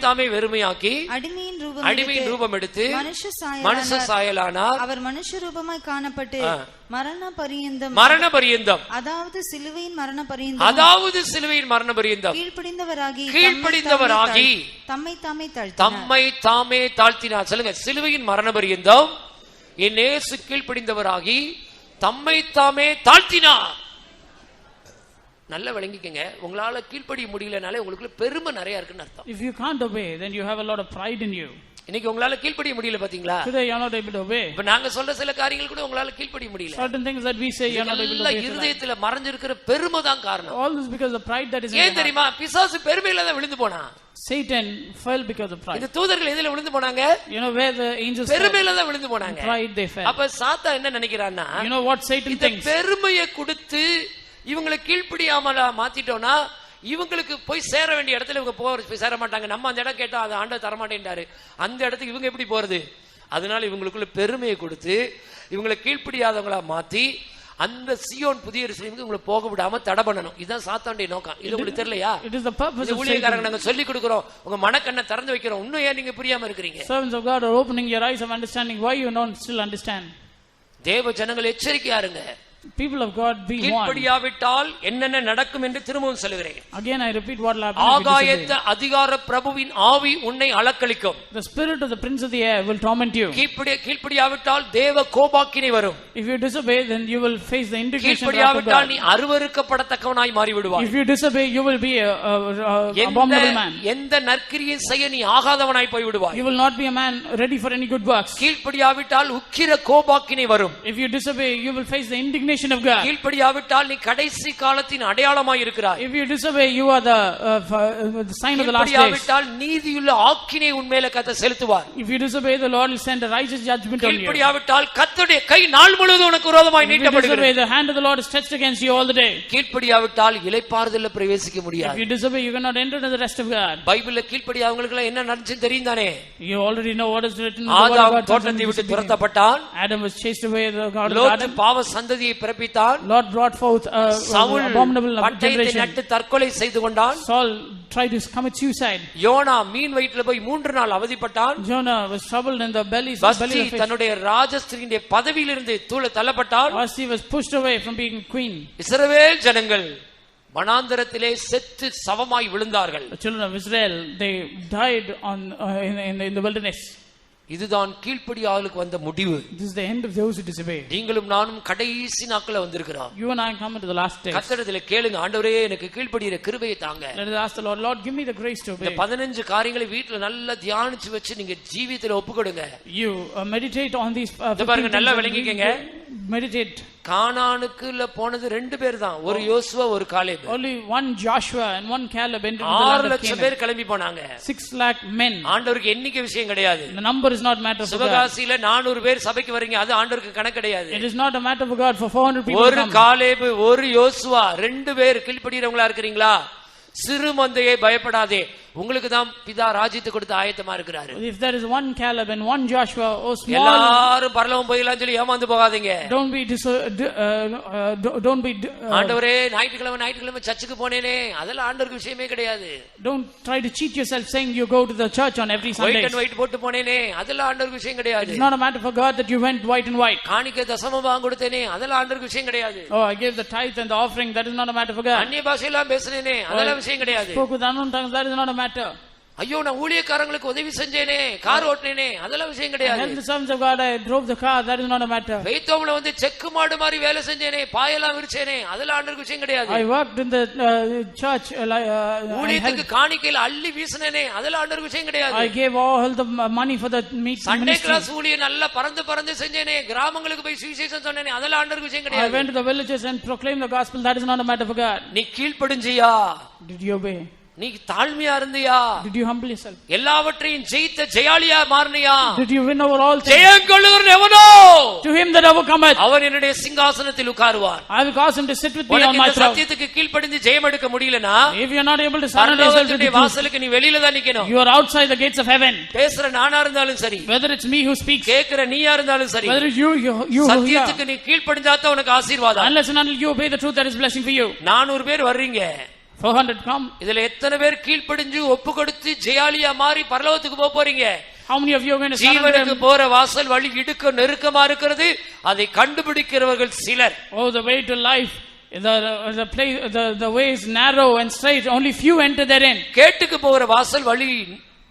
தாமே வெறுமையாக்கி அடிமையின் ரூபம் எடுத்து மனுஷ சாயலானார். அவர் மனுஷ ரூபமாய் காணப்பட்டு மரண பரியந்தம் அதாவது சிலுவையின் மரண பரியந்தம் கீழ்ப்படிந்தவராகி தம்மை தாமே தாழ்த்தினார். சொல்லுங்க, சிலுவையின் மரண பரியந்தம் என் இயேசு கீழ்ப்படிந்தவராகி தம்மை தாமே தாழ்த்தினார். நல்ல விளங்கிக்கங்க, உங்களால கீழ்ப்படிய முடியலனாலே உங்களுக்கு பெருமை நிறைய இருக்குன்னு அர்த்தம். If you can't obey, then you have a lot of pride in you. இன்னைக்கு உங்களால கீழ்ப்படிய முடியல பாத்தீங்களா? Today you are not able to obey. இப்ப நாங்க சொல்ற சில காரியங்கள் கூட உங்களால கீழ்ப்படிய முடியல. Certain things that we say you are not able to obey. இதயத்துல மறைஞ்சிருக்கிற பெருமை தான் காரணம். All this because of the pride that is in you. ஏன் தெரியுமா? பிசாசு பெருமையில தான் விழுந்து போனான். Satan fell because of pride. இந்த தூதர்கள் எதில விழுந்து போனாங்க? You know where the angels பெருமையில தான் விழுந்து போனாங்க. Pride they fell. அப்ப சாத்தான் என்ன நினைக்கிறான்னா, you know what Satan thinks? பெருமையை கொடுத்து இவங்களை கீழ்ப்படியாமல மாத்திட்டோம்னா இவங்களுக்கு போய் சேர வேண்டிய இடத்துல இவங்க போய் சேர மாட்டாங்க. நம்ம அந்த இடம் கேட்டா அது ஆண்டவர் தர மாட்டேன்றாரு. அந்த இடத்துக்கு இவங்க எப்படி போறது? அதனால இவங்களுக்குள்ள பெருமையை கொடுத்து இவங்களை கீழ்ப்படியாதவங்களா மாத்தி அந்த சியோன் புதிய எருசலேமுக்கு உங்களை போக விடாம தடை பண்ணணும். இதுதான் சாத்தானுடைய நோக்கம். இது உங்களுக்கு தெரியலையா? It is the purpose of ஊழியக்காரங்க நாங்க சொல்லி கொடுக்கிறோம், உங்க மனக்கண்ணை திறந்து வைக்கிறோம். இன்னும் ஏன் நீங்க புரியாம இருக்கீங்க? Servants of God are opening your eyes of understanding. Why you don't still understand? தேவ ஜனங்கள் எச்சரிக்கையா இருங்க. People of God, be warned. கீழ்ப்படியாவிட்டால் என்னென்ன நடக்கும் என்று திரும்பவும் சொல்கிறேன். Again I repeat what will happen. ஆகாயத்த அதிகார பிரபுவின் ஆவி உன்னை அலக்களிக்கும். The spirit of the prince of the air will torment you. கீழ்ப்படியாவிட்டால் தேவ கோபாக்கினை வரும். If you disobey, then you will face the indignation of God. கீழ்ப்படியாவிட்டால் நீ அருவருக்கப்படத்தக்கவனாய் மாறி விடுவாய். If you disobey, you will be a abominable man. எந்த நற்கிரியை செய்ய நீ ஆகாதவனாய் போய் விடுவாய். You will not be a man ready for any good works. கீழ்ப்படியாவிட்டால் உக்கிர கோபாக்கினை வரும். If you disobey, you will face the indignation of God. கீழ்ப்படியாவிட்டால் நீ கடைசி காலத்தின் அடையாளமாய் இருக்கிறாய். If you disobey, you are the sign of the last days. கீழ்ப்படியாவிட்டால் நீதியுள்ள ஆக்கினை உன் மேல கர்த்தர் செலுத்துவார். If you disobey, the Lord will send a righteous judgment on you. கீழ்ப்படியாவிட்டால் கர்த்தருடைய கை நாள் முழுவதும் உனக்கு விரோதமாய் நீட்டப்படுகிறது. If you disobey, the hand of the Lord is stretched against you all the day. கீழ்ப்படியாவிட்டால் இளைப்பாறுதல்ல பிரவேசிக்க முடியாது. If you disobey, you cannot enter into the rest of God. பைபிள்ல கீழ்ப்படியாதவங்களுக்கு என்ன நடந்துச்சுன்னு தெரியும் தானே? You already know what is written in the word of God. ஆதாம் தோட்டத்தை விட்டு துரத்தப்பட்டான். Adam was chased away the garden. Lot பாவ சந்ததியை பிறப்பித்தான். Lord brought forth a abominable generation. நட்டு தற்கொலை செய்து கொண்டான். Saul tried to commit suicide. யோனா மீன் வயிற்றுல போய் 3 நாள் அவதிப்பட்டான். Jonah was troubled in the belly of Vashti the fish. தன்னுடைய ராஜஸ்திரியுடைய பதவியிலிருந்து தூள தள்ளப்பட்டான். Vashti was pushed away from being queen. இஸ்ரவேல் ஜனங்கள் வனாந்தரத்திலே செத்து சவமாய் விழுந்தார்கள். The children of Israel, they died in the wilderness. இதுதான் கீழ்ப்படியாதலுக்கு வந்த முடிவு. This is the end of those who disobey. நீங்களும் நானும் கடைசி நாட்கள வந்திருக்கிறோம். You and I come into the last days. கர்த்தரிடத்திலே கேளுங்க, ஆண்டவரே எனக்கு கீழ்ப்படிகிற கிருபையை தாங்க. Let us ask the Lord, Lord, give me the grace to obey. இந்த 15 காரியங்களை வீட்ல நல்லா தியானிச்சு வச்சு நீங்க ஜீவிதத்துல ஒப்புக்கொடுங்க. You meditate on these பாருங்க, நல்லா விளங்கிக்கங்க. Meditate. கானானுக்குள்ள போனது 2 பேர் தான், ஒரு யோசுவா ஒரு Caleb. Only one Joshua and one Caleb entered into the land 6 of லட்சம் பேர் கிளம்பி போனாங்க. 6 lakh men. ஆண்டவருக்கு எண்ணிக்கை விஷயம் கிடையாது. The number is not matter for God. சிவகாசியில 400 பேர் சபைக்கு வரீங்க, அது ஆண்டவருக்கு கணக்கு கிடையாது. It is not a matter for God for 400 people. ஒரு காலேப் ஒரு யோசுவா 2 பேர் கீழ்ப்படிறவங்களா இருக்கீங்களா? சிறு மந்தையை பயப்படாதே, உங்களுக்கு தான் பிதா ராஜ்யத்தை கொடுத்து ஆயத்தமா இருக்கிறாரு. If there is one Caleb and one Joshua, oh small, எல்லாரும் பரலோகம் போயிடலாம் சொல்லி ஏமாந்து போகாதீங்க. don't be ஆண்டவரே ஞாயிற்றுக்கிழமை சர்ச்சுக்கு போனேனே, அதெல்லாம் ஆண்டவருக்கு விஷயமே கிடையாது. Don't try to cheat yourself saying you go to the church on every Sunday. white and white போட்டு போனேனே, அதெல்லாம் ஆண்டவருக்கு விஷயம் கிடையாது. It's not a matter for God that you went white and white. காணிக்கை தசமபாகம் கொடுத்தேனே, அதெல்லாம் ஆண்டவருக்கு விஷயம் கிடையாது. Oh, I gave the tithe and the offering, that is not a matter for God. அந்நிய பாஷையெல்லாம் பேசுனேனே, அதெல்லாம் விஷயம் கிடையாது. Spoke with unknown tongues, that is not a matter. ஐயோ நான் ஊழியக்காரங்களுக்கு உதவி செஞ்சேனே, கார் ஓட்டினேனே, அதெல்லாம் விஷயம் கிடையாது. Help the servants of God, I drove the car, that is not a matter. வைத்தோம்ல வந்து செக்கு மாடு மாதிரி வேலை செஞ்சேனே, பாயெல்லாம் விரிச்சேனே, அதெல்லாம் ஆண்டவருக்கு விஷயம் கிடையாது. I worked in the church, ஊழியத்துக்கு காணிக்கையில அள்ளி வீசினேனே, அதெல்லாம் ஆண்டவருக்கு விஷயம் கிடையாது. I gave all the money for the meat Sunday ministry. Class ஊழியம் நல்லா பறந்து செஞ்சேனே, கிராமங்களுக்கு போய் சுவிசேஷம் சொன்னேனே, அதெல்லாம் ஆண்டவருக்கு விஷயம் I கிடையாது. went to the villages and proclaimed the gospel, that is not a matter for God. நீ கீழ்ப்படிஞ்சியா? Did you obey? நீ தாழ்மையா இருந்தியா? Did you humble yourself? எல்லாவற்றையும் ஜெயித்த ஜெயாலியா மாறினியா? Did you win over all things? ஜெயங்கொள்ளுகிறவன் எவனோ? To him that overcometh, அவன் என்னுடைய சிங்காசனத்தில் உட்காருவான். I will cause him to sit with me on உனக்கு my இந்த throne. சத்தியத்துக்கு கீழ்ப்படிந்து ஜெயம் எடுக்க முடியலனா, If you are not able to surrender yourself to the பரலோகத்துடைய truth, வாசலுக்கு நீ வெளியில தான் நிக்கணும். you are outside the gates of heaven. பேசுற நானா இருந்தாலும் சரி, Whether it's me who speaks, கேக்குற நீயா இருந்தாலும் சரி, whether it's you who hear, சத்தியத்துக்கு நீ கீழ்ப்படிஞ்சாதான் உனக்கு ஆசீர்வாதம். unless and until you obey the truth, that is blessing for you. 400 பேர் வர்றீங்க, 400 come. இதுல எத்தனை பேர் கீழ்ப்படிஞ்சு ஒப்பு கொடுத்து ஜெயாலியா மாறி பரலோகத்துக்கு போக போறீங்க? How many of you are going to ஜீவனுக்கு surrender? போற வாசல் வழி இடுக்க நெருக்கமா இருக்கிறது, அதை கண்டுபிடிக்கிறவர்கள் சிலர். Oh, the way to life, the way is narrow and straight, only few enter therein. கேட்டுக்கு போகிற வாசல் வழி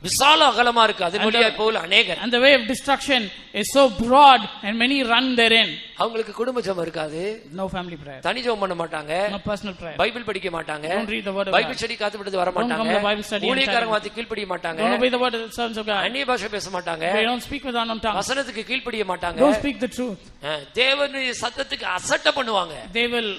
விசால அகலமா இருக்கு, அது வழியா போல அநேகர். And the way of destruction is so broad and many run therein. அவங்களுக்கு குடும்ப ஜெபம் இருக்காது, No family prayer, தனி ஜெபம் பண்ண மாட்டாங்க, no personal prayer, பைபிள் படிக்க மாட்டாங்க, don't read the word of Bible God, study காத்துட்டு வர Don't come மாட்டாங்க, to Bible study and ஊழியக்காரங்க time. வார்த்தை கீழ்ப்படிய மாட்டாங்க, don't obey the word of the servants of God, அந்நிய பாஷை பேச மாட்டாங்க, they don't speak with unknown tongues, வசனத்துக்கு கீழ்ப்படிய மாட்டாங்க, don't speak the truth, தேவனுடைய சத்தத்துக்கு அசட்டை பண்ணுவாங்க. they will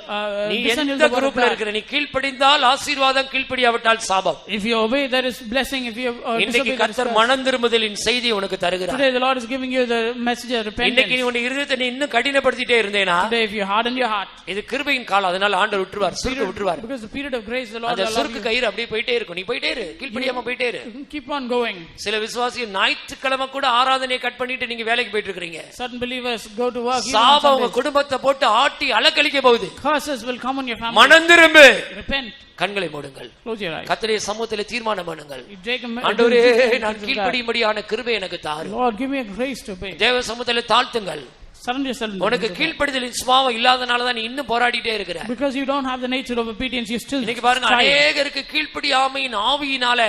நீ dissemble எந்த the word of குரூப்ல God. இருக்கிற? நீ கீழ்ப்படிந்தால் ஆசீர்வாதம், கீழ்ப்படியாவிட்டால் சாபம். If you obey, there is blessing. If you இன்னைக்கு disobey, there is கர்த்தர் curse. மனம் திரும்புதலின் செய்தி உனக்கு தருகிறார். Today the Lord is giving you the message of repentance. இன்னைக்கு நீ உன் இருதயத்தை நீ இன்னும் கடினப்படுத்திட்டே இருந்தேனா, Today if you harden your heart, இது கிருபையின் காலம், அதனால ஆண்டவர் விட்டுருவார், சுருக்கு விட்டுருவார். because the period of grace, the Lord அந்த will allow சுருக்கு you. கயிறு அப்படியே போயிட்டே இருக்கும், நீ போயிட்டே இரு, கீழ்ப்படியாம போயிட்டே இரு. Keep on going. சில விசுவாசிகள் ஞாயிற்றுக்கிழமை கூட ஆராதனையை கட் பண்ணிட்டு நீங்க வேலைக்கு போயிட்டு இருக்கீங்க. Certain believers go to work. even on சாபம் உங்க Sundays. குடும்பத்தை போட்டு ஆட்டி அலக்கழிக்க போகுது. Curses will come on your family. மனம் திரும்பு, Repent. கண்களை மூடுங்கள், Close your eyes. கர்த்தருடைய சமூகத்திலே தீர்மானம் பண்ணுங்கள். You take a ஆண்டவரே decision நான் with God. கீழ்ப்படியும்படியான கிருபை எனக்கு தாரும். Lord, give me a grace to obey. தேவ சமூகத்திலே தாழ்த்துங்கள். Surrender yourself. உனக்கு கீழ்ப்படிதலின் சுபாவம் இல்லாதனால தான் நீ இன்னும் போராடிட்டே இருக்கிற. Because you don't have the nature of obedience, you still இன்னைக்கு பாருங்க, strive. அநேகருக்கு கீழ்ப்படியாமையின் ஆவியினால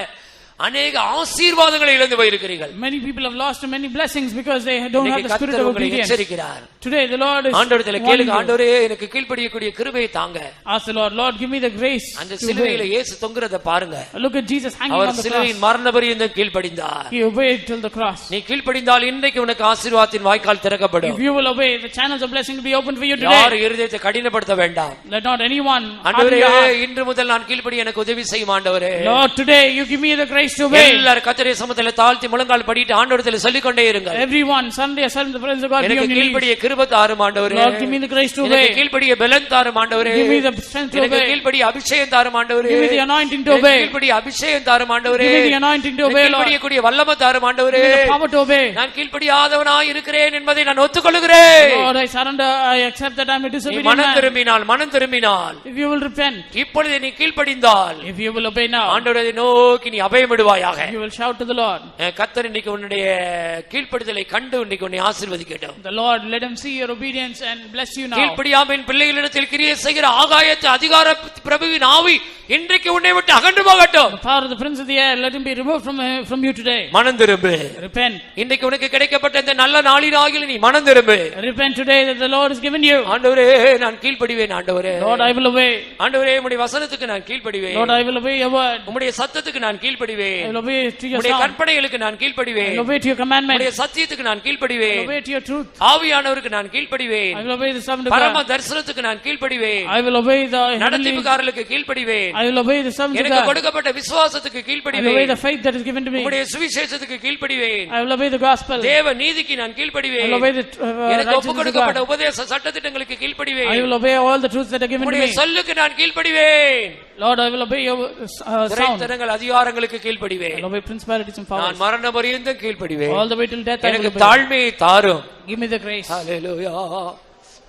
அநேக ஆசீர்வாதங்களை இழந்து போயிருக்கிறீர்கள். Many people have lost many blessings because they don't have the spirit கர்த்தர் of உங்களை obedience. எச்சரிக்கிறார். Today the Lord is ஆண்டவரிடத்தில் warning கேளுங்க, you. ஆண்டவரே எனக்கு கீழ்ப்படியக்கூடிய கிருபையை தாங்க. Ask the Lord, Lord, give me the grace அந்த to சிலுவையில obey. இயேசு தொங்குறத பாருங்க. Look at Jesus hanging our on the சிலுவையின் cross. மரண பரியந்தம் கீழ்ப்படிந்தார். He obeyed till the cross. நீ கீழ்ப்படிந்தால் இன்றைக்கு உனக்கு ஆசீர்வாதத்தின் வாய்க்கால் திறக்கப்படும். If you will obey, the channels of blessing will be opened for you today. யார் இருதயத்தை கடினப்படுத்த வேண்டாம். Let not anyone harden ஆண்டவரே your heart. இன்று முதல் நான் கீழ்ப்படி எனக்கு உதவி செய்யும் ஆண்டவரே. Lord, today you give me the grace grace to obey. எல்லாரும் கர்த்தருடைய சமூகத்திலே தாழ்த்தி முழங்கால் படிட்டு ஆண்டவரிடத்தில் சொல்லிக்கொண்டே இருங்கள். Everyone, Sunday, yourself in the presence of God, be on எனக்கு your knees. கீழ்ப்படிய கிருபை தாரும் ஆண்டவரே. Lord, give me the grace to எனக்கு obey. கீழ்ப்படிய பலன் தாரும் ஆண்டவரே. Give me the strength to எனக்கு obey. கீழ்ப்படிய அபிஷேகம் தாரும் ஆண்டவரே. Give me the anointing to எனக்கு obey. கீழ்ப்படிய அபிஷேகம் தாரும் ஆண்டவரே. Give me the anointing to obey, Lord. கீழ்ப்படியக்கூடிய வல்லமை தாரும் ஆண்டவரே. Give me the power to obey. நான் கீழ்ப்படியாதவனாய் இருக்கிறேன் என்பதை நான் ஒத்துக்கொள்கிறேன். Lord, I surrender, I accept that I am a நீ disobedient மனம் man. திரும்பினால் மனம் திரும்பினால் If you will repent, இப்பொழுது நீ கீழ்ப்படிந்தால் if you will obey now, ஆண்டவரை நோக்கி நீ அபயமிடுவாயாக. you will shout to the Lord. கர்த்தர் இன்னைக்கு உன்னுடைய கீழ்ப்படிதலை கண்டு இன்னைக்கு உன்னை ஆசீர்வதிக்கட்டும். The Lord, let him see your obedience and bless you now. கீழ்ப்படியாமையின் பிள்ளைகளிடத்தில் கிரியை செய்கிற ஆகாயத்து அதிகார பிரபுவின் ஆவி இன்றைக்கு உன்னை விட்டு அகன்று போகட்டும். The power of the prince of the air, let him be removed from you today. மனம் திரும்பு. Repent. இன்னைக்கு உனக்கு கிடைக்கப்பட்ட இந்த நல்ல நாளினாகில் நீ மனம் திரும்பு. Repent today that the Lord has given you. ஆண்டவரே நான் கீழ்ப்படிவேன் ஆண்டவரே. Lord, I will obey. ஆண்டவரே உம்முடைய வசனத்துக்கு நான் கீழ்ப்படிவேன். Lord, I will obey your word. உம்முடைய சத்தத்துக்கு நான் I கீழ்ப்படிவேன். will obey to your உம்முடைய sound. கற்பனைகளுக்கு நான் I கீழ்ப்படிவேன். will obey to your commandments. உம்முடைய சத்தியத்துக்கு நான் I will கீழ்ப்படிவேன். obey to your truth. ஆவியானவருக்கு நான் கீழ்ப்படிவேன். I will obey the servant of பரம God. தரிசனத்துக்கு நான் கீழ்ப்படிவேன். I will obey the heavenly. நடத்திப்புக்காரர்களுக்கு கீழ்ப்படிவேன். I will obey the servant of எனக்கு God. கொடுக்கப்பட்ட விசுவாசத்துக்கு I will obey கீழ்ப்படிவேன். the faith that is given to me. உம்முடைய சுவிசேஷத்துக்கு கீழ்ப்படிவேன். I will obey the gospel. தேவ நீதிக்கு நான் I கீழ்ப்படிவேன். will obey the எனக்கு ஒப்பு righteousness of கொடுக்கப்பட்ட God. Upadesa சட்டதிட்டங்களுக்கு I கீழ்ப்படிவேன். will obey all the truths that are given to உம்முடைய me. சொல்லுக்கு நான் கீழ்ப்படிவேன். Lord, I will obey your sound. துரைத்தனங்கள் அதிகாரங்களுக்கு I கீழ்ப்படிவேன். will obey principalities and powers. நான் மரண பரியந்தம் கீழ்ப்படிவேன். All the way till death I will எனக்கு obey. தாழ்மையை தாரும். Give me the grace. ஹalleluya.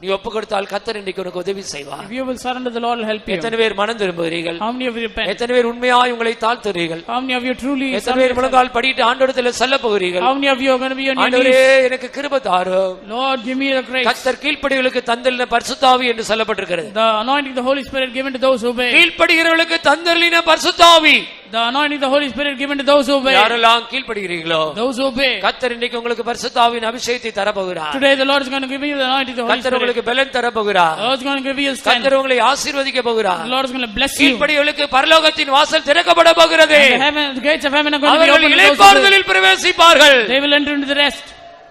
நீ ஒப்பு கொடுத்தால் கர்த்தர் இன்னைக்கு உனக்கு உதவி செய்வார். If you will surrender, the Lord will help you. எத்தனை பேர் மனம் திரும்புகிறீர்கள்? How many of you repent? எத்தனை பேர் உண்மையாய் உங்களை தாழ்த்துகிறீர்கள்? How many of you truly எத்தனை surrender? பேர் முழங்கால் படிட்டு ஆண்டவரிடத்தில் செல்ல போகிறீர்கள்? How many of you are going to be on your ஆண்டவரே knees? எனக்கு கிருபை தாரும். Lord, give me the grace. கர்த்தர் கீழ்ப்படிகளுக்கு தந்தலின பரிசுத்தாவி என்று சொல்லப்பட்டிருக்கிறது. The anointing of the Holy Spirit given to those who obey. கீழ்ப்படிகிறவர்களுக்கு தந்தலின பரிசுத்தாவி. The anointing of the Holy Spirit given to those who obey. யாரெல்லாம் கீழ்ப்படிகிறீர்களோ Those who obey. கர்த்தர் இன்னைக்கு உங்களுக்கு பரிசுத்தாவின் அபிஷேகத்தை தர போகிறார். Today the Lord is going to give you the anointing of the Holy கர்த்தர் Spirit. உங்களுக்கு பலன் தர போகிறார். The Lord is going to give you strength. கர்த்தர் உங்களை ஆசீர்வதிக்க போகிறார். The Lord is going to bless you. கீழ்ப்படிகளுக்கு பரலோகத்தின் வாசல் திறக்கப்பட போகிறது. The gates of heaven are going to be அவர்கள் opened to those who obey. இளைப்பாறுதலில் பிரவேசிப்பார்கள். They will enter into the rest.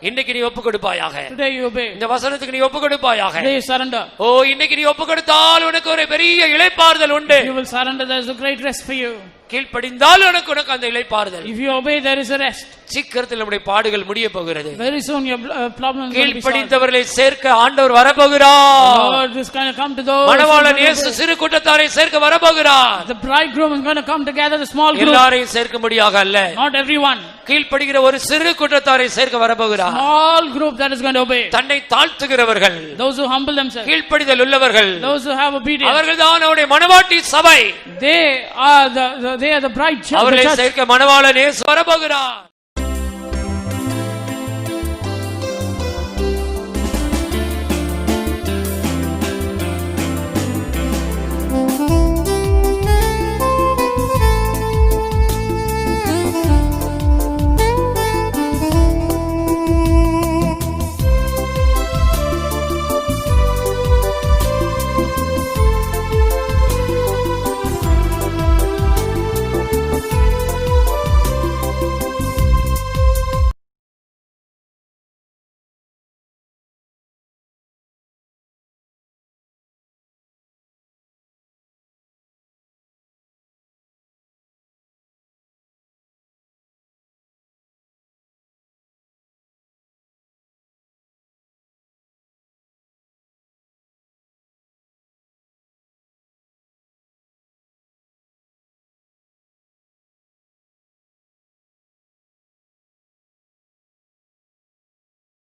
இன்னைக்கு நீ ஒப்பு கொடுப்பாயாக. Today you obey. இந்த வசனத்துக்கு நீ ஒப்பு கொடுப்பாயாக. Today you surrender. ஓ இன்னைக்கு நீ ஒப்பு கொடுத்தால் உனக்கு ஒரு பெரிய இளைப்பாறுதல் உண்டு. You will surrender, there is a great rest for you. கீழ்ப்படிந்தால் உனக்கு அந்த இளைப்பாறுதல். If you obey, there is a rest. சீக்கிரத்தில் நம்முடைய பாடுகள் முடிய போகிறது. Very soon your problems will be solved. கீழ்ப்படிந்தவர்களை சேர்க்க ஆண்டவர் வரப்போகிறார். Lord is going to come to those. மணவாளன் இயேசு சிறு கூட்டத்தாரை சேர்க்க வரப்போகிறார். The bridegroom is going to come together, the small group. எல்லாரையும் சேர்க்கும்படியாக அல்ல. Not everyone. கீழ்ப்படுகிற ஒரு சிறு கூட்டத்தாரை சேர்க்க வரப்போகிறார். Small group that is going to obey. தன்னை தாழ்த்துகிறவர்கள், Those who humble themselves. கீழ்ப்படிதல் உள்ளவர்கள், Those who have obedience. அவர்கள்தான் அவருடைய மணவாட்டி சபை. They are the bride church. அவர்களை சேர்க்க மணவாளன் இயேசு வரப்போகிறார்.